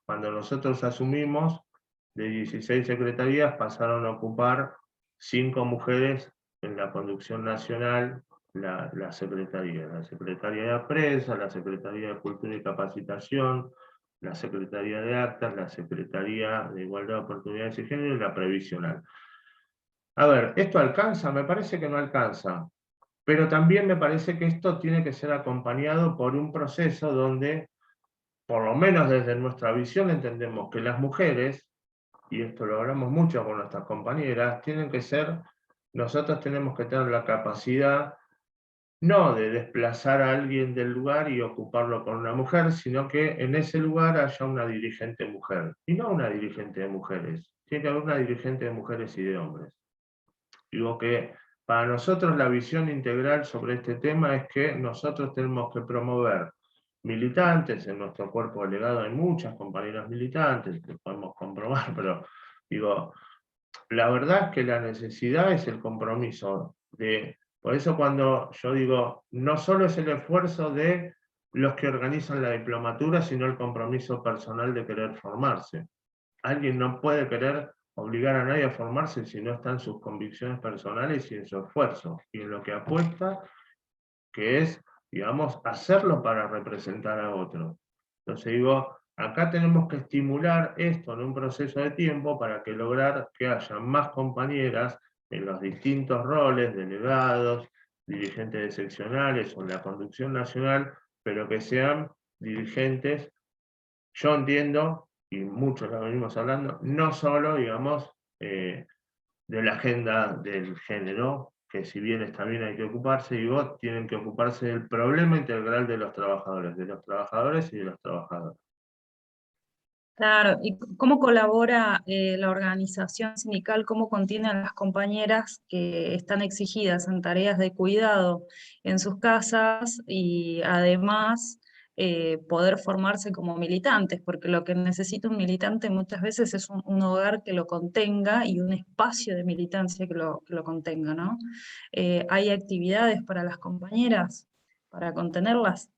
Cuando nosotros asumimos, de 16 secretarías pasaron a ocupar 5 mujeres en la conducción nacional, la Secretaría de Prensa, la Secretaría de Cultura y Capacitación, la Secretaría de Actas, la Secretaría de Igualdad de Oportunidades y Género y la Previsional. A ver, ¿esto alcanza? Me parece que no alcanza, pero también me parece que esto tiene que ser acompañado por un proceso donde, por lo menos desde nuestra visión, entendemos que las mujeres, y esto lo hablamos mucho con nuestras compañeras, nosotros tenemos que tener la capacidad no de desplazar a alguien del lugar y ocuparlo con una mujer, sino que en ese lugar haya una dirigente mujer, y no una dirigente de mujeres, tiene que haber una dirigente de mujeres y de hombres. Digo que para nosotros la visión integral sobre este tema es que nosotros tenemos que promover militantes. En nuestro cuerpo delegado hay muchas compañeras militantes, que podemos comprobar, pero digo, la verdad es que la necesidad es el compromiso. Por eso cuando yo digo, no solo es el esfuerzo de los que organizan la diplomatura, sino el compromiso personal de querer formarse. Alguien no puede querer obligar a nadie a formarse si no está en sus convicciones personales y en su esfuerzo, y en lo que apuesta, que es, digamos, hacerlo para representar a otro. Entonces digo, acá tenemos que estimular esto en un proceso de tiempo para que lograr que haya más compañeras en los distintos roles, delegados, dirigentes de seccionales o en la conducción nacional, pero que sean dirigentes, yo entiendo, y muchos lo venimos hablando, no solo, digamos, de la agenda del género, que si bien también hay que ocuparse, digo, tienen que ocuparse del problema integral de los trabajadores y de las trabajadoras. Claro, ¿y cómo colabora la organización sindical? ¿Cómo contiene a las compañeras que están exigidas en tareas de cuidado en sus casas y además poder formarse como militantes? Porque lo que necesita un militante muchas veces es un hogar que lo contenga y un espacio de militancia que lo contenga, ¿no? ¿Hay actividades para las compañeras, para contenerlas?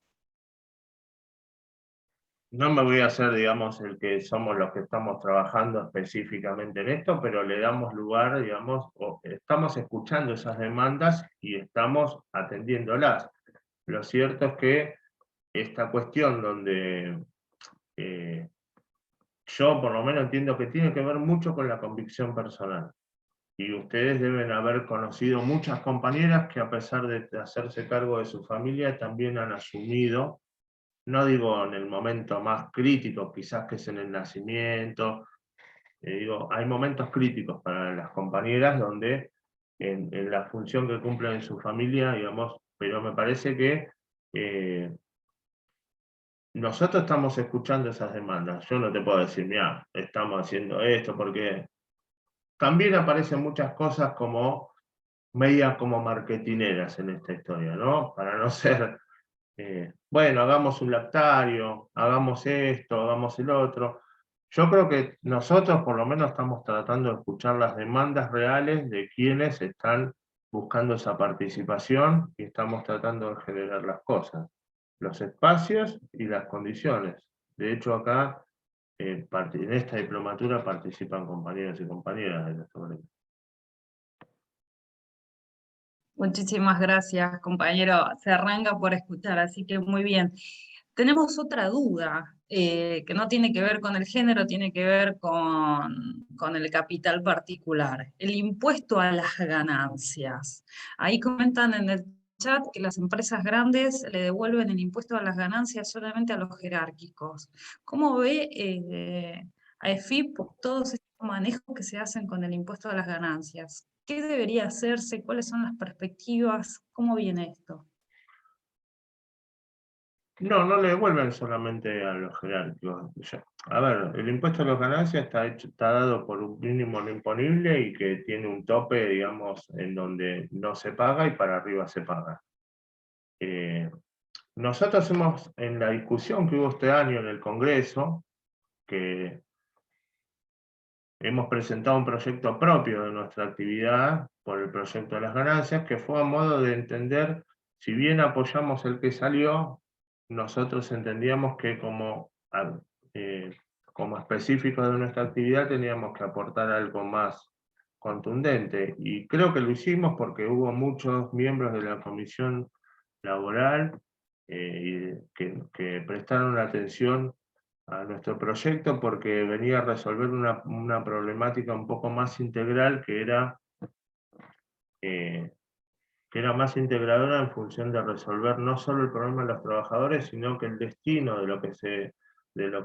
No me voy a hacer, digamos, el que somos los que estamos trabajando específicamente en esto, pero le damos lugar, digamos, o estamos escuchando esas demandas y estamos atendiéndolas. Lo cierto es que esta cuestión donde yo por lo menos entiendo que tiene que ver mucho con la convicción personal. Y ustedes deben haber conocido muchas compañeras que a pesar de hacerse cargo de su familia también han asumido, no digo en el momento más crítico, quizás que es en el nacimiento, digo, hay momentos críticos para las compañeras donde en la función que cumplen en su familia, digamos, pero me parece que nosotros estamos escuchando esas demandas. Yo no te puedo decir, mira, estamos haciendo esto, porque también aparecen muchas cosas como medias como marketineras en esta historia, ¿no? Para no ser, bueno, hagamos un lactario, hagamos esto, hagamos el otro. Yo creo que nosotros por lo menos estamos tratando de escuchar las demandas reales de quienes están buscando esa participación y estamos tratando de generar las cosas, los espacios y las condiciones. De hecho, acá, en esta diplomatura participan compañeros y compañeras de nuestro colegio. Muchísimas gracias, compañero. Se arranca por escuchar, así que muy bien. Tenemos otra duda, que no tiene que ver con el género, tiene que ver con el capital particular. El impuesto a las ganancias. Ahí comentan en el chat que las empresas grandes le devuelven el impuesto a las ganancias solamente a los jerárquicos. ¿Cómo ve AEFIP todos estos manejos que se hacen con el impuesto a las ganancias? ¿Qué debería hacerse? ¿Cuáles son las perspectivas? ¿Cómo viene esto? No le devuelven solamente a los jerárquicos. A ver, el impuesto a las ganancias está dado por un mínimo no imponible y que tiene un tope, digamos, en donde no se paga y para arriba se paga. Nosotros hemos, en la discusión que hubo este año en el Congreso, que hemos presentado un proyecto propio de nuestra actividad por el proyecto de las ganancias, que fue a modo de entender, si bien apoyamos el que salió, nosotros entendíamos que como específicos de nuestra actividad teníamos que aportar algo más contundente. Y creo que lo hicimos porque hubo muchos miembros de la comisión laboral que prestaron atención a nuestro proyecto porque venía a resolver una problemática un poco más integral que era más integradora en función de resolver no solo el problema de los trabajadores, sino que el destino de lo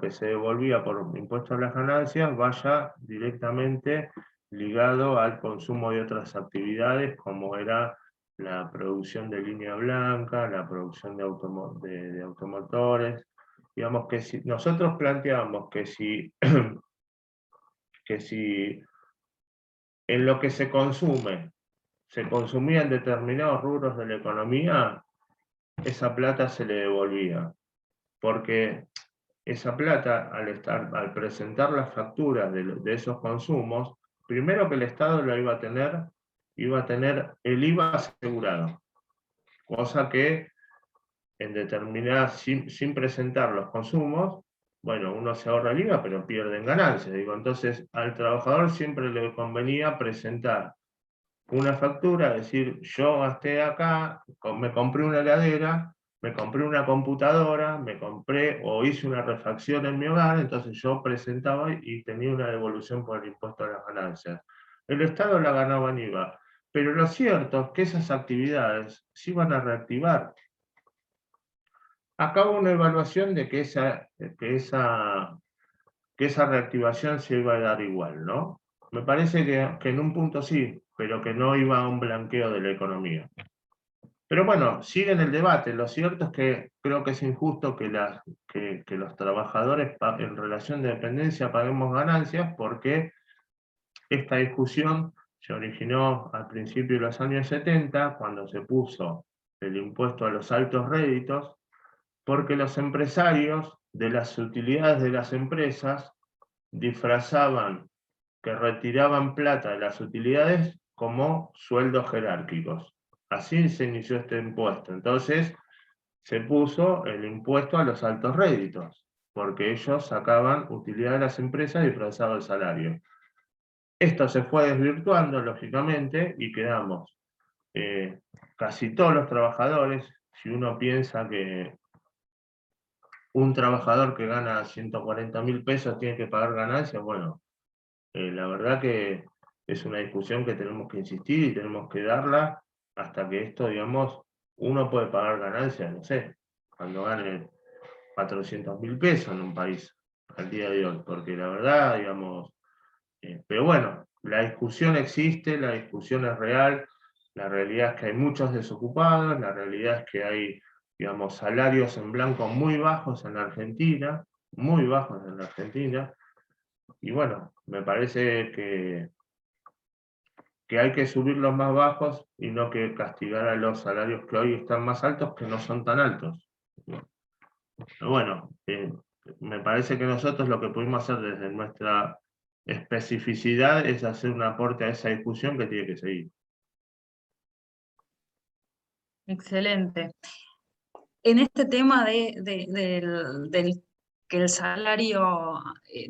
que se devolvía por impuesto a las ganancias vaya directamente ligado al consumo de otras actividades, como era la producción de línea blanca, la producción de automotores. Digamos que si nosotros planteamos que si en lo que se consumía en determinados rubros de la economía, esa plata se le devolvía. Porque esa plata, al presentar las facturas de esos consumos, primero que el Estado lo iba a tener el IVA asegurado. Cosa que en determinadas, sin presentar los consumos, bueno, uno se ahorra el IVA, pero pierde en ganancias. Entonces, al trabajador siempre le convenía presentar una factura, decir, yo gasté acá, me compré una heladera, me compré una computadora, me compré o hice una refacción en mi hogar, entonces yo presentaba y tenía una devolución por el impuesto a las ganancias. El Estado la ganaba en IVA, pero lo cierto es que esas actividades se iban a reactivar. Acá hubo una evaluación de que esa reactivación se iba a dar igual, ¿no? Me parece que en un punto sí, pero que no iba a un blanqueo de la economía. Pero bueno, sigue en el debate. Lo cierto es que creo que es injusto que los trabajadores en relación de dependencia paguemos ganancias, porque esta discusión se originó al principio de los años 70, cuando se puso el impuesto a los altos réditos, porque los empresarios de las utilidades de las empresas disfrazaban que retiraban plata de las utilidades como sueldos jerárquicos. Así se inició este impuesto. Entonces se puso el impuesto a los altos réditos, porque ellos sacaban utilidad de las empresas disfrazado el salario. Esto se fue desvirtuando, lógicamente, y quedamos casi todos los trabajadores. Si uno piensa que un trabajador que gana 140.000 pesos tiene que pagar ganancias, bueno, la verdad que es una discusión que tenemos que insistir y tenemos que darla hasta que esto, digamos, uno puede pagar ganancias, no sé, cuando gane 400.000 pesos en un país al día de hoy, porque la verdad, digamos, pero bueno, la discusión existe, la discusión es real, la realidad es que hay muchos desocupados, la realidad es que hay, digamos, salarios en blanco muy bajos en la Argentina, muy bajos en la Argentina, y bueno, me parece que hay que subir los más bajos y no que castigar a los salarios que hoy están más altos, que no son tan altos. Pero bueno, me parece que nosotros lo que pudimos hacer desde nuestra especificidad es hacer un aporte a esa discusión que tiene que seguir. Excelente. En este tema del que el salario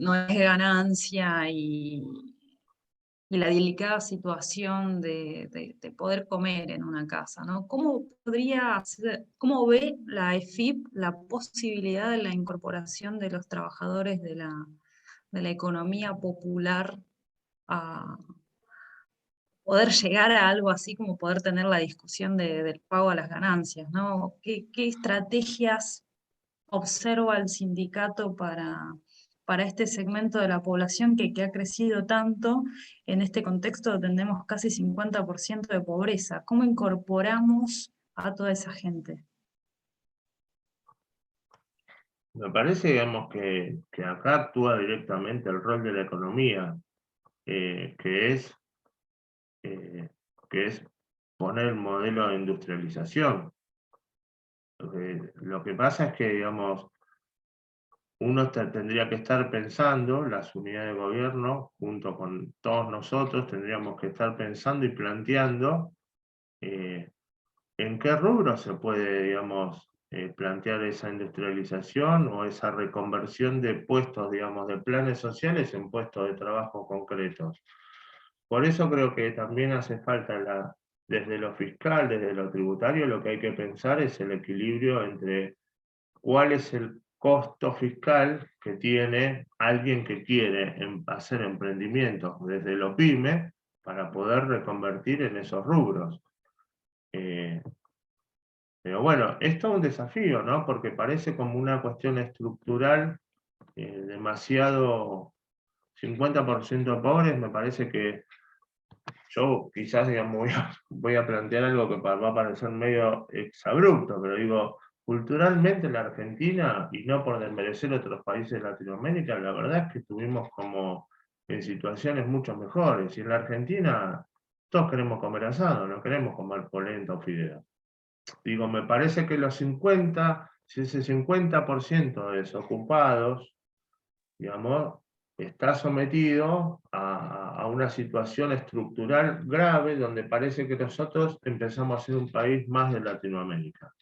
no es ganancia y la delicada situación de poder comer en una casa, ¿no? ¿Cómo ve la EFIP la posibilidad de la incorporación de los trabajadores de la economía popular a poder llegar a algo así como poder tener la discusión del pago a las ganancias, ¿no? ¿Qué estrategias observa el sindicato para este segmento de la población que ha crecido tanto? En este contexto tenemos casi 50% de pobreza. ¿Cómo incorporamos a toda esa gente? Me parece, digamos, que acá actúa directamente el rol de la economía, que es poner el modelo de industrialización. Lo que pasa es que, digamos, uno tendría que estar pensando, las unidades de gobierno, junto con todos nosotros, tendríamos que estar pensando y planteando en qué rubro se puede, digamos, plantear esa industrialización o esa reconversión de puestos, digamos, de planes sociales en puestos de trabajo concretos. Por eso creo que también hace falta, desde lo fiscal, desde lo tributario, lo que hay que pensar es el equilibrio entre cuál es el costo fiscal que tiene alguien que quiere hacer emprendimientos desde lo pyme para poder reconvertir en esos rubros. Pero bueno, es todo un desafío, ¿no? Porque parece como una cuestión estructural, demasiado 50% pobres. Me parece que yo quizás, digamos, voy a plantear algo que va a parecer medio exabrupto, pero digo, culturalmente en la Argentina, y no por desmerecer otros países de Latinoamérica, la verdad es que estuvimos como en situaciones mucho mejores. Y en la Argentina todos queremos comer asado, no queremos comer polenta o fideo. Digo, me parece que si ese 50% de desocupados, digamos, está sometido a una situación estructural grave donde parece que nosotros empezamos a ser un país más de Latinoamérica,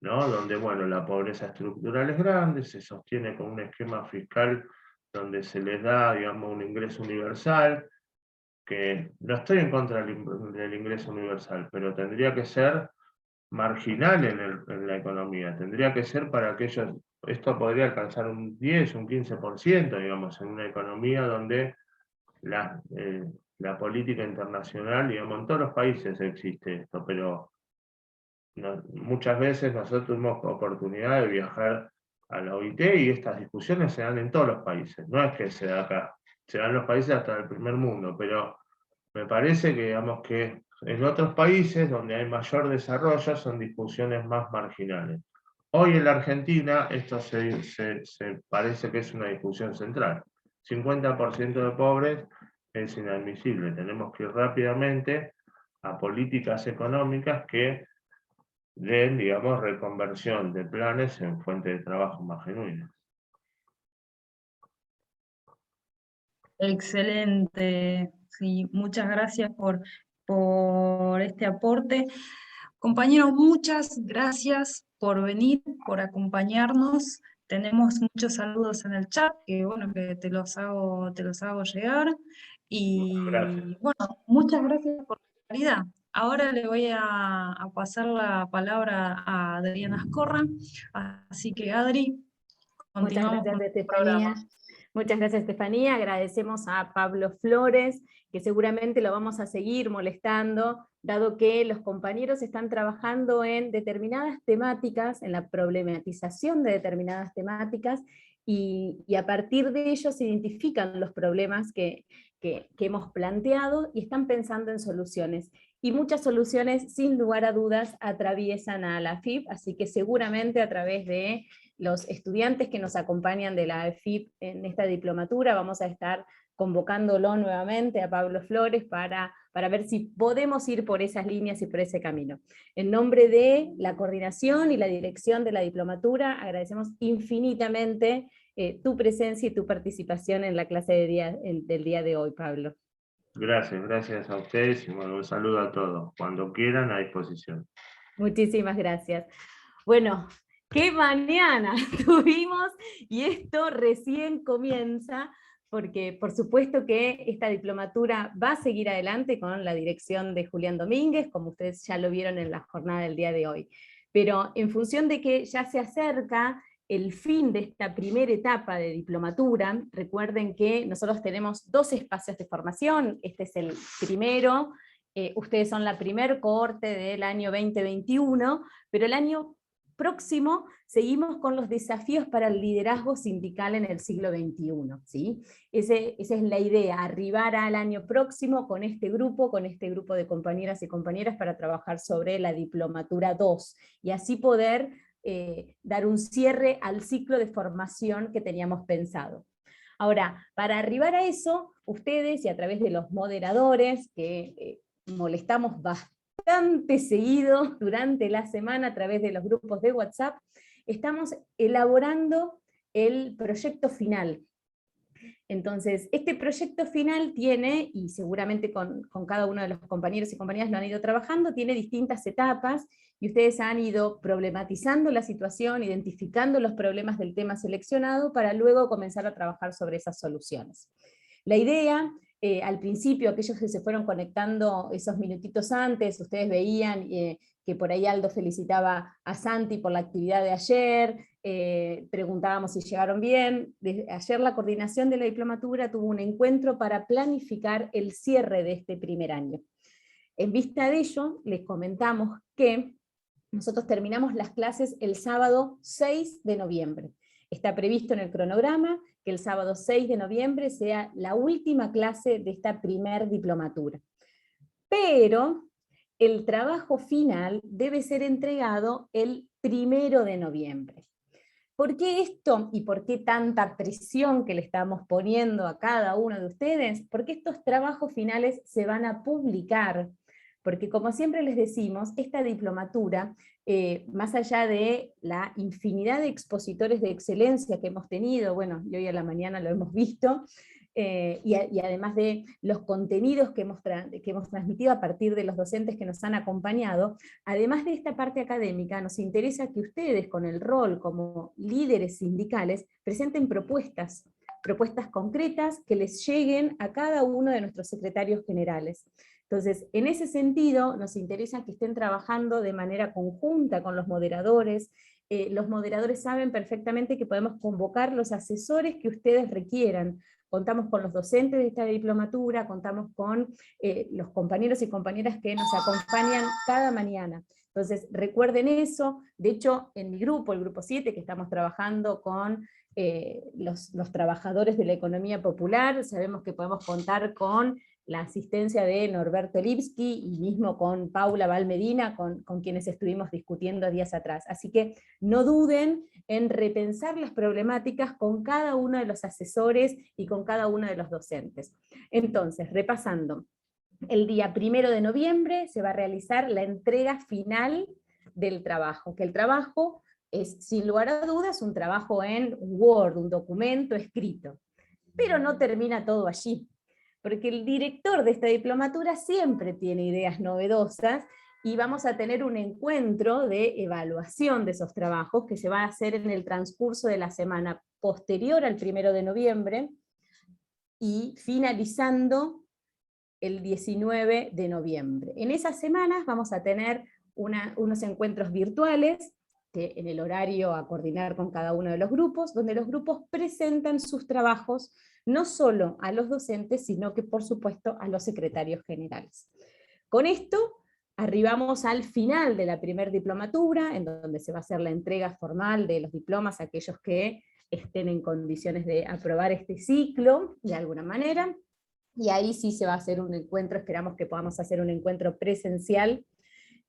¿no? Donde, bueno, la pobreza estructural es grande, se sostiene con un esquema fiscal donde se les da, digamos, un ingreso universal, que no estoy en contra del ingreso universal, pero tendría que ser marginal en la economía, tendría que ser para aquellos, esto podría alcanzar un 10, un 15%, digamos, en una economía donde la política internacional, digamos, en todos los países existe esto, pero muchas veces nosotros tuvimos oportunidad de viajar a la OIT y estas discusiones se dan en todos los países, no es que se da acá, se dan en los países hasta el primer mundo, pero me parece que, digamos, que en otros países donde hay mayor desarrollo son discusiones más marginales. Hoy en la Argentina esto se parece que es una discusión central. 50% de pobres es inadmisible. Tenemos que ir rápidamente a políticas económicas que den, digamos, reconversión de planes en fuentes de trabajo más genuinas. Excelente, sí, muchas gracias por este aporte. Compañeros, muchas gracias por venir, por acompañarnos. Tenemos muchos saludos en el chat, que bueno, que te los hago llegar. Y Gracias. bueno, muchas gracias por la claridad. Ahora le voy a pasar la palabra a Adriana Ascorra. Así que Adri, Muchas continuamos gracias, con el Estefanía. programa. Muchas gracias, Estefanía. Agradecemos a Pablo Flores, que seguramente lo vamos a seguir molestando, dado que los compañeros están trabajando en determinadas temáticas, en la problematización de determinadas temáticas, y a partir de ello se identifican los problemas que hemos planteado y están pensando en soluciones. Y muchas soluciones, sin lugar a dudas, atraviesan a la AFIP, así que seguramente a través de los estudiantes que nos acompañan de la AFIP en esta diplomatura, vamos a estar convocándolo nuevamente a Pablo Flores para ver si podemos ir por esas líneas y por ese camino. En nombre de la coordinación y la dirección de la diplomatura, agradecemos infinitamente tu presencia y tu participación en la clase del día de hoy, Pablo. Gracias a ustedes y bueno, un saludo a todos. Cuando quieran, a disposición. Muchísimas gracias. Bueno, qué mañana tuvimos, y esto recién comienza, porque por supuesto que esta diplomatura va a seguir adelante con la dirección de Julián Domínguez, como ustedes ya lo vieron en la jornada del día de hoy. Pero en función de que ya se acerca el fin de esta primera etapa de diplomatura, recuerden que nosotros tenemos 2 espacios de formación, este es el primero, ustedes son la primer cohorte del año 2021, pero el año próximo seguimos con los desafíos para el liderazgo sindical en el siglo XXI. ¿Sí? Esa es la idea, arribar al año próximo con este grupo de compañeras y compañeras para trabajar sobre la diplomatura 2, y así poder dar un cierre al ciclo de formación que teníamos pensado. Ahora, para arribar a eso, ustedes y a través de los moderadores, que molestamos bastante seguido durante la semana a través de los grupos de WhatsApp, estamos elaborando el proyecto final. Entonces, este proyecto final tiene, y seguramente con cada uno de los compañeros y compañeras lo han ido trabajando, tiene distintas etapas, y ustedes han ido problematizando la situación, identificando los problemas del tema seleccionado, para luego comenzar a trabajar sobre esas soluciones. La idea, al principio, aquellos que se fueron conectando esos minutitos antes, ustedes veían que por ahí Aldo felicitaba a Santi por la actividad de ayer, preguntábamos si llegaron bien. Desde ayer la coordinación de la diplomatura tuvo un encuentro para planificar el cierre de este primer año. En vista de ello, les comentamos que nosotros terminamos las clases el sábado 6 de noviembre. Está previsto en el cronograma que el sábado 6 de noviembre sea la última clase de esta primer diplomatura. Pero el trabajo final debe ser entregado el 1 de noviembre. ¿Por qué esto y por qué tanta presión que le estamos poniendo a cada uno de ustedes? Porque estos trabajos finales se van a publicar, porque como siempre les decimos, esta diplomatura, más allá de la infinidad de expositores de excelencia que hemos tenido, bueno, y hoy a la mañana lo hemos visto, y además de los contenidos que hemos transmitido a partir de los docentes que nos han acompañado, además de esta parte académica, nos interesa que ustedes, con el rol como líderes sindicales, presenten propuestas concretas que les lleguen a cada uno de nuestros secretarios generales. Entonces, en ese sentido, nos interesa que estén trabajando de manera conjunta con los moderadores. Los moderadores saben perfectamente que podemos convocar los asesores que ustedes requieran. Contamos con los docentes de esta diplomatura, contamos con los compañeros y compañeras que nos acompañan cada mañana. Entonces, recuerden eso. De hecho, en mi grupo, el grupo 7, que estamos trabajando con los trabajadores de la economía popular, sabemos que podemos contar con la asistencia de Norberto Lipski, y mismo con Paula Valmedina, con quienes estuvimos discutiendo días atrás. Así que no duden en repensar las problemáticas con cada uno de los asesores y con cada uno de los docentes. Entonces, repasando, el día 1 de noviembre se va a realizar la entrega final del trabajo, que el trabajo es, sin lugar a dudas, un trabajo en Word, un documento escrito. Pero no termina todo allí, porque el director de esta diplomatura siempre tiene ideas novedosas, y vamos a tener un encuentro de evaluación de esos trabajos que se va a hacer en el transcurso de la semana posterior al 1 de noviembre, y finalizando el 19 de noviembre. En esas semanas vamos a tener unos encuentros virtuales, que en el horario a coordinar con cada uno de los grupos, donde los grupos presentan sus trabajos, no solo a los docentes, sino que por supuesto a los secretarios generales. Con esto arribamos al final de la primer diplomatura, en donde se va a hacer la entrega formal de los diplomas a aquellos que estén en condiciones de aprobar este ciclo, de alguna manera, y ahí sí se va a hacer un encuentro, esperamos que podamos hacer un encuentro presencial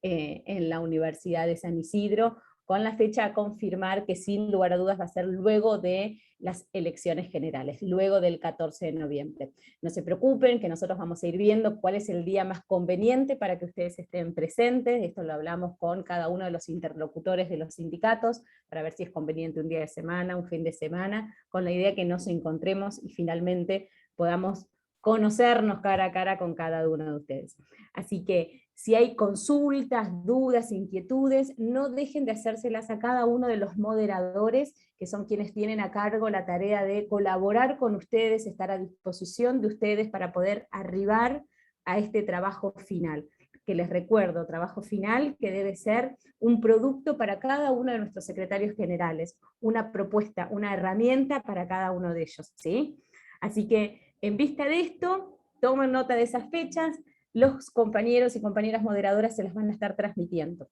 en la Universidad de San Isidro, con la fecha a confirmar, que sin lugar a dudas va a ser luego de las elecciones generales, luego del 14 de noviembre. No se preocupen, que nosotros vamos a ir viendo cuál es el día más conveniente para que ustedes estén presentes. Esto lo hablamos con cada uno de los interlocutores de los sindicatos, para ver si es conveniente un día de semana, un fin de semana, con la idea que nos encontremos y finalmente podamos conocernos cara a cara con cada uno de ustedes. Así que, si hay consultas, dudas, inquietudes, no dejen de hacérselas a cada uno de los moderadores, que son quienes tienen a cargo la tarea de colaborar con ustedes, estar a disposición de ustedes para poder arribar a este trabajo final. Que les recuerdo, trabajo final que debe ser un producto para cada uno de nuestros secretarios generales, una propuesta, una herramienta para cada uno de ellos, ¿sí? Así que, en vista de esto, tomen nota de esas fechas, los compañeros y compañeras moderadoras se las van a estar transmitiendo.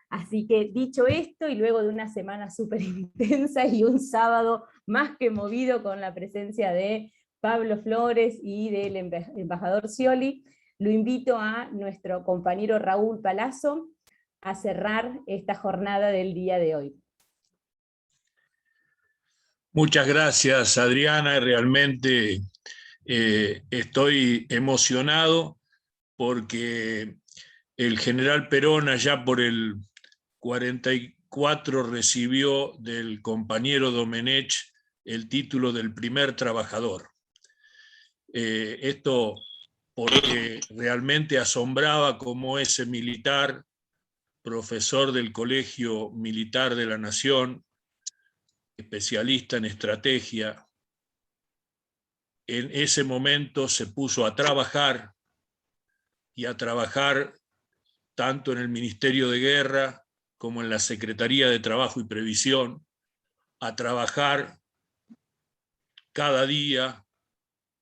Así que, dicho esto, y luego de una semana súper intensa y un sábado más que movido con la presencia de Pablo Flores y del embajador Scioli, lo invito a nuestro compañero Raúl Palazzo a cerrar esta jornada del día de hoy. Muchas gracias, Adriana. Realmente estoy emocionado porque el general Perón allá por el 44 recibió del compañero Domenech el título del primer trabajador. Esto porque realmente asombraba cómo ese militar, profesor del Colegio Militar de la Nación, especialista en estrategia, en ese momento se puso a trabajar tanto en el Ministerio de Guerra como en la Secretaría de Trabajo y Previsión, a trabajar cada día,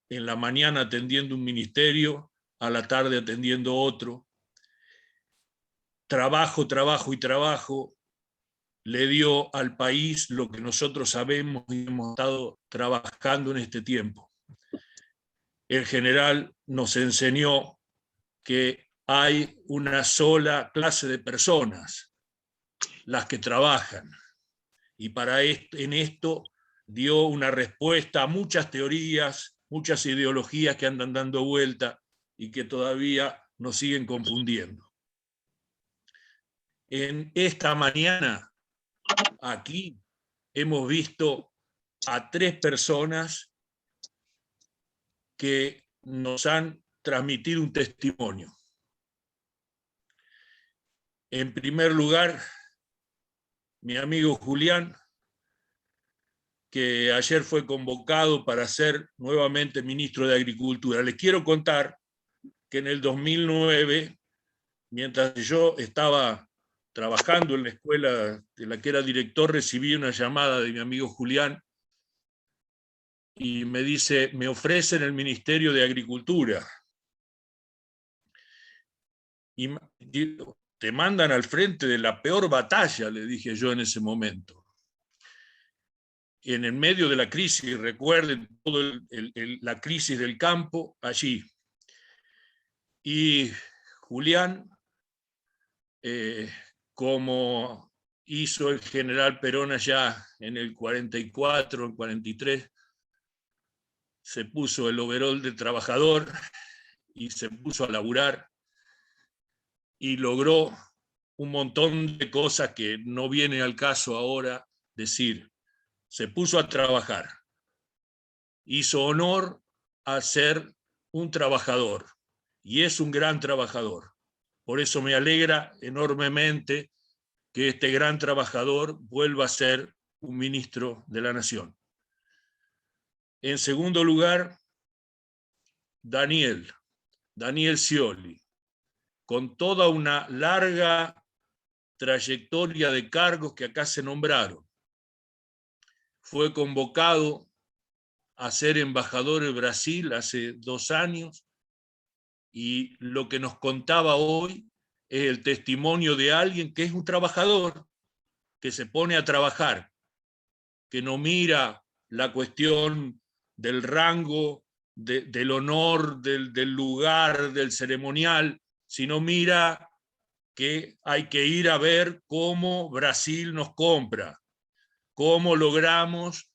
en la mañana atendiendo un ministerio, a la tarde atendiendo otro. Trabajo, trabajo y trabajo le dio al país lo que nosotros sabemos y hemos estado trabajando en este tiempo. El general nos enseñó que hay una sola clase de personas, las que trabajan, y en esto dio una respuesta a muchas teorías, muchas ideologías que andan dando vuelta y que todavía nos siguen confundiendo. En esta mañana, aquí, hemos visto a 3 personas que nos han transmitido un testimonio. En primer lugar, mi amigo Julián, que ayer fue convocado para ser nuevamente ministro de Agricultura. Les quiero contar que en el 2009, mientras yo estaba trabajando en la escuela de la que era director, recibí una llamada de mi amigo Julián y me dice, me ofrecen el Ministerio de Agricultura. Y te mandan al frente de la peor batalla, le dije yo en ese momento. En el medio de la crisis, recuerden toda la crisis del campo allí. Y Julián, como hizo el general Perón allá en el 44, el 43, se puso el overol de trabajador y se puso a laburar y logró un montón de cosas que no viene al caso ahora decir. Se puso a trabajar, hizo honor a ser un trabajador y es un gran trabajador. Por eso me alegra enormemente que este gran trabajador vuelva a ser un ministro de la Nación. En segundo lugar, Daniel Scioli, con toda una larga trayectoria de cargos que acá se nombraron. Fue convocado a ser embajador en Brasil hace 2 años y lo que nos contaba hoy es el testimonio de alguien que es un trabajador, que se pone a trabajar, que no mira la cuestión del rango, del honor, del lugar, del ceremonial, sino mira que hay que ir a ver cómo Brasil nos compra, cómo logramos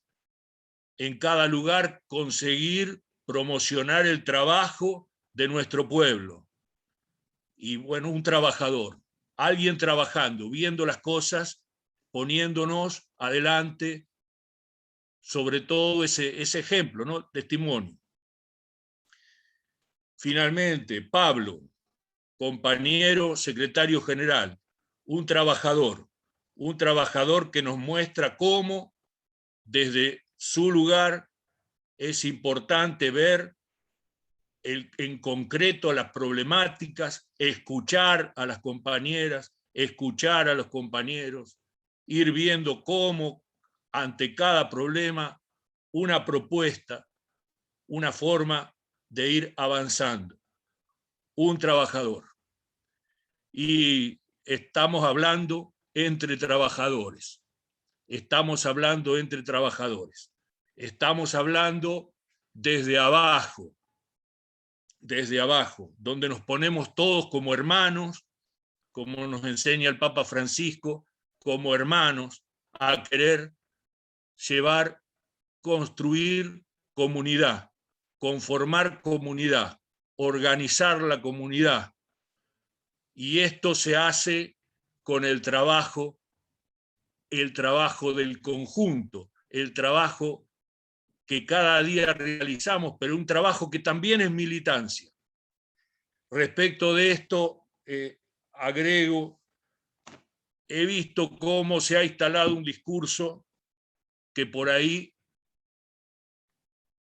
en cada lugar conseguir promocionar el trabajo de nuestro pueblo. Y bueno, un trabajador, alguien trabajando, viendo las cosas, poniéndonos adelante, sobre todo ese ejemplo, ¿no? Testimonio. Finalmente, Pablo, compañero secretario general, un trabajador que nos muestra cómo desde su lugar es importante ver en concreto las problemáticas, escuchar a las compañeras, escuchar a los compañeros, ir viendo cómo ante cada problema una propuesta, una forma de ir avanzando. Un trabajador. Y estamos hablando entre trabajadores. Estamos hablando entre trabajadores. Estamos hablando desde abajo, donde nos ponemos todos como hermanos, como nos enseña el Papa Francisco, como hermanos, a querer llevar, construir comunidad, conformar comunidad, organizar la comunidad. Y esto se hace con el trabajo del conjunto, el trabajo que cada día realizamos, pero un trabajo que también es militancia. Respecto de esto, agrego, he visto cómo se ha instalado un discurso que por ahí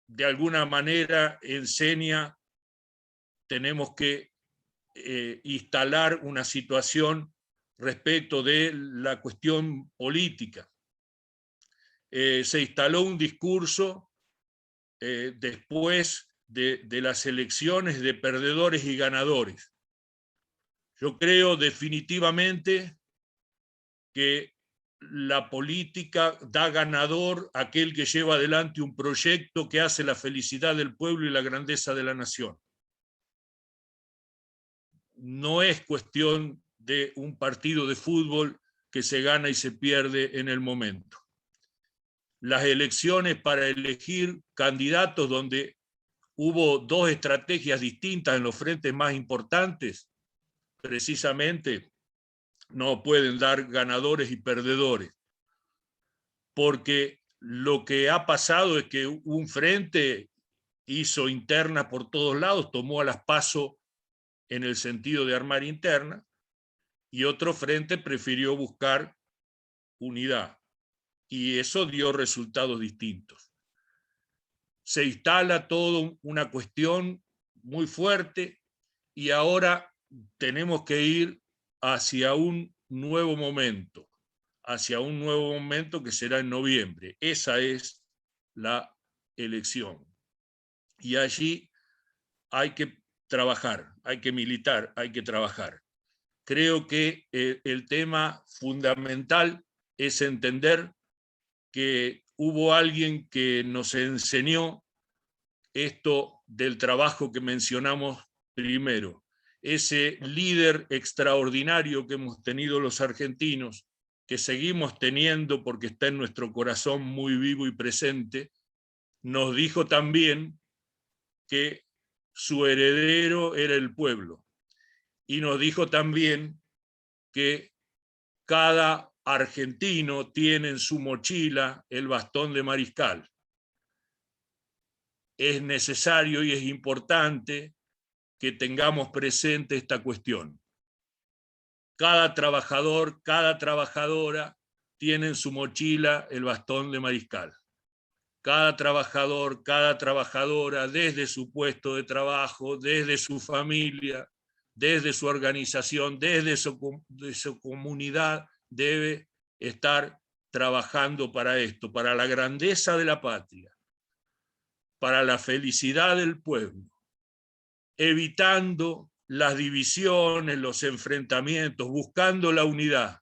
de alguna manera enseña, tenemos que instalar una situación respecto de la cuestión política. Se instaló un discurso después de las elecciones de perdedores y ganadores. Yo creo definitivamente que la política da ganador a aquel que lleva adelante un proyecto que hace la felicidad del pueblo y la grandeza de la nación. No es cuestión de un partido de fútbol que se gana y se pierde en el momento. Las elecciones para elegir candidatos donde hubo dos estrategias distintas en los frentes más importantes, precisamente no pueden dar ganadores y perdedores, porque lo que ha pasado es que un frente hizo interna por todos lados, tomó a las PASO en el sentido de armar interna, y otro frente prefirió buscar unidad, y eso dio resultados distintos. Se instala toda una cuestión muy fuerte, y ahora tenemos que ir hacia un nuevo momento que será en noviembre. Esa es la elección. Y allí hay que trabajar, hay que militar, hay que trabajar. Creo que el tema fundamental es entender que hubo alguien que nos enseñó esto del trabajo que mencionamos primero. Ese líder extraordinario que hemos tenido los argentinos, que seguimos teniendo porque está en nuestro corazón muy vivo y presente, nos dijo también que su heredero era el pueblo. Y nos dijo también que cada argentino tiene en su mochila el bastón de mariscal. Es necesario y es importante que tengamos presente esta cuestión. Cada trabajador, cada trabajadora tiene en su mochila el bastón de mariscal. Cada trabajador, cada trabajadora, desde su puesto de trabajo, desde su familia, desde su organización, desde su comunidad, debe estar trabajando para esto, para la grandeza de la patria, para la felicidad del pueblo, evitando las divisiones, los enfrentamientos, buscando la unidad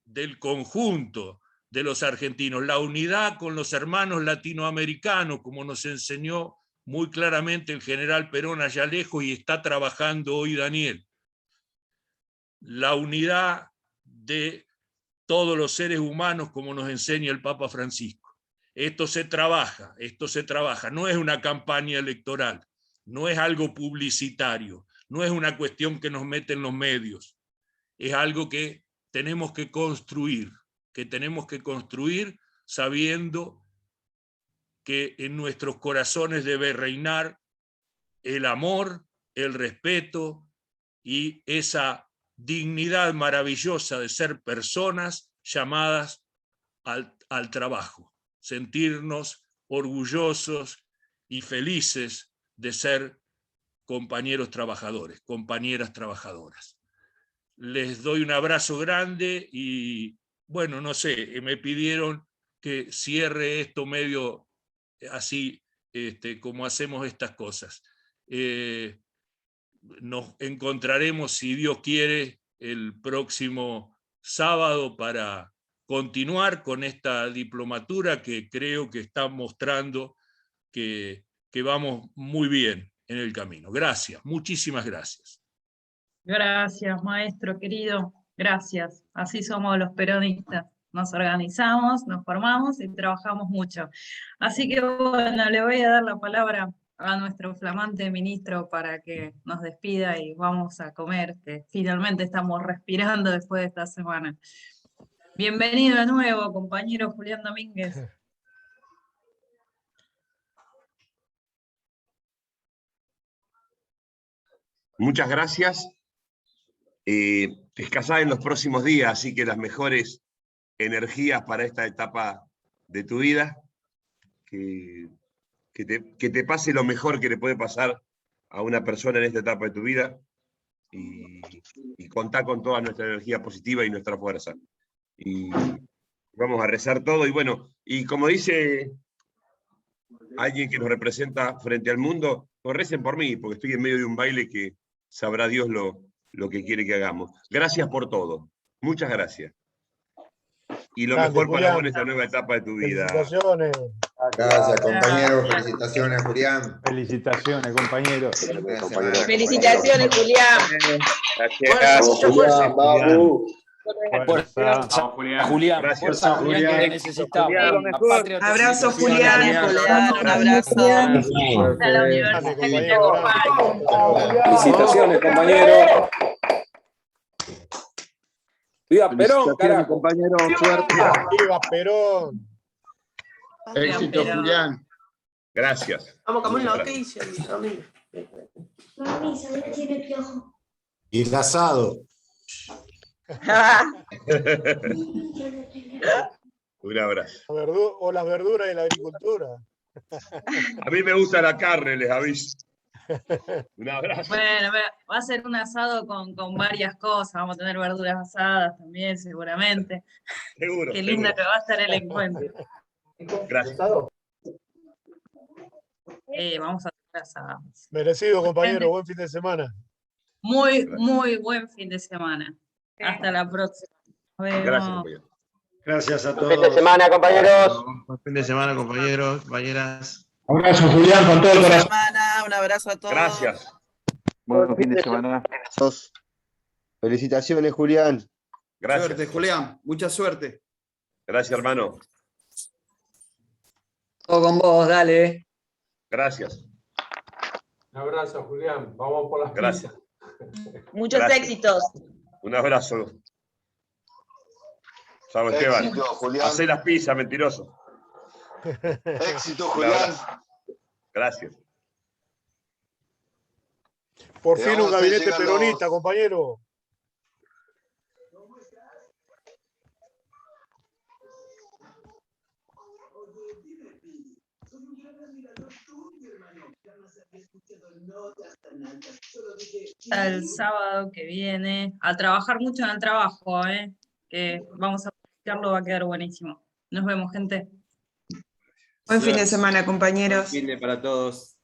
del conjunto de los argentinos, la unidad con los hermanos latinoamericanos, como nos enseñó muy claramente el general Perón allá lejos y está trabajando hoy Daniel. La unidad de todos los seres humanos, como nos enseña el Papa Francisco. Esto se trabaja, no es una campaña electoral, no es algo publicitario, no es una cuestión que nos meten los medios, es algo que tenemos que construir sabiendo que en nuestros corazones debe reinar el amor, el respeto y esa dignidad maravillosa de ser personas llamadas al trabajo, sentirnos orgullosos y felices de ser compañeros trabajadores, compañeras trabajadoras. Les doy un abrazo grande y, bueno, no sé, me pidieron que cierre esto medio así, como hacemos estas cosas. Nos encontraremos, si Dios quiere, el próximo sábado para continuar con esta diplomatura que creo que está mostrando que vamos muy bien en el camino. Gracias, muchísimas gracias. Gracias, maestro querido. Gracias. Así somos los peronistas. Nos organizamos, nos formamos y trabajamos mucho. Así que bueno, le voy a dar la palabra a nuestro flamante ministro para que nos despida y vamos a comer, que finalmente estamos respirando después de esta semana. Bienvenido de nuevo, compañero Julián Domínguez. Muchas gracias. Descansá en los próximos días, así que las mejores energías para esta etapa de tu vida. Que te pase lo mejor que le puede pasar a una persona en esta etapa de tu vida. Y contá con toda nuestra energía positiva y nuestra fuerza. Y vamos a rezar todo. Y bueno, y como dice alguien que nos representa frente al mundo, pues recen por mí, porque estoy en medio de un baile que sabrá Dios lo que quiere que hagamos. Gracias por todo. Muchas gracias. Y lo mejor para vos en esta nueva etapa de tu vida. Felicitaciones. Gracias, compañero. Felicitaciones, Julián. Felicitaciones, compañero. Felicitaciones, Julián. Gracias. Julián, vamos. Fuerza, Julián. Gracias, Julián, que necesitamos. Abrazo, Julián. Un abrazo. Felicitaciones, compañero. ¡Viva Perón, carajo! compañero! Suerte. ¡Viva Perón! Éxito, Julián. Gracias. Vamos, Camilo, Muchas ¿qué dice? Mami, Isabel tiene piojo. Y el asado. Un abrazo. O las verduras y la agricultura. A mí me gusta la carne, les aviso. Un abrazo. Bueno, va a ser un asado con varias cosas. Vamos a tener verduras asadas también, seguramente. Seguro. Qué lindo seguro. que va a estar el encuentro. Gracias. Vamos a tener asados. Merecido, compañero. Buen fin de semana. Muy, muy buen fin de semana. Hasta la próxima. Nos vemos. Gracias, compañero. Gracias a Buen fin de todos. semana, compañeros. Buen fin de semana, compañeros, compañeras. Abrazo, Julián, con todo el corazón. Un abrazo a todos. Gracias. Buen fin de semana. Felicitaciones, Julián. Gracias. Suerte, Julián. Mucha suerte. Gracias, hermano. Todo con vos, dale. Gracias. Un abrazo, Julián. Vamos por las Gracias. pizzas. Muchos Gracias. éxitos. Un abrazo. Chao, Esteban. Éxito, Julián. Hacé las pizzas, mentiroso. Éxito, Un Julián. abrazo. Gracias. Por Te fin vamos un a hacer gabinete llegar peronista, compañero. El sábado que viene, a trabajar mucho en el trabajo, que vamos a practicarlo, va a quedar buenísimo. Nos vemos, gente. Buen fin de semana, compañeros. Fin de para todos.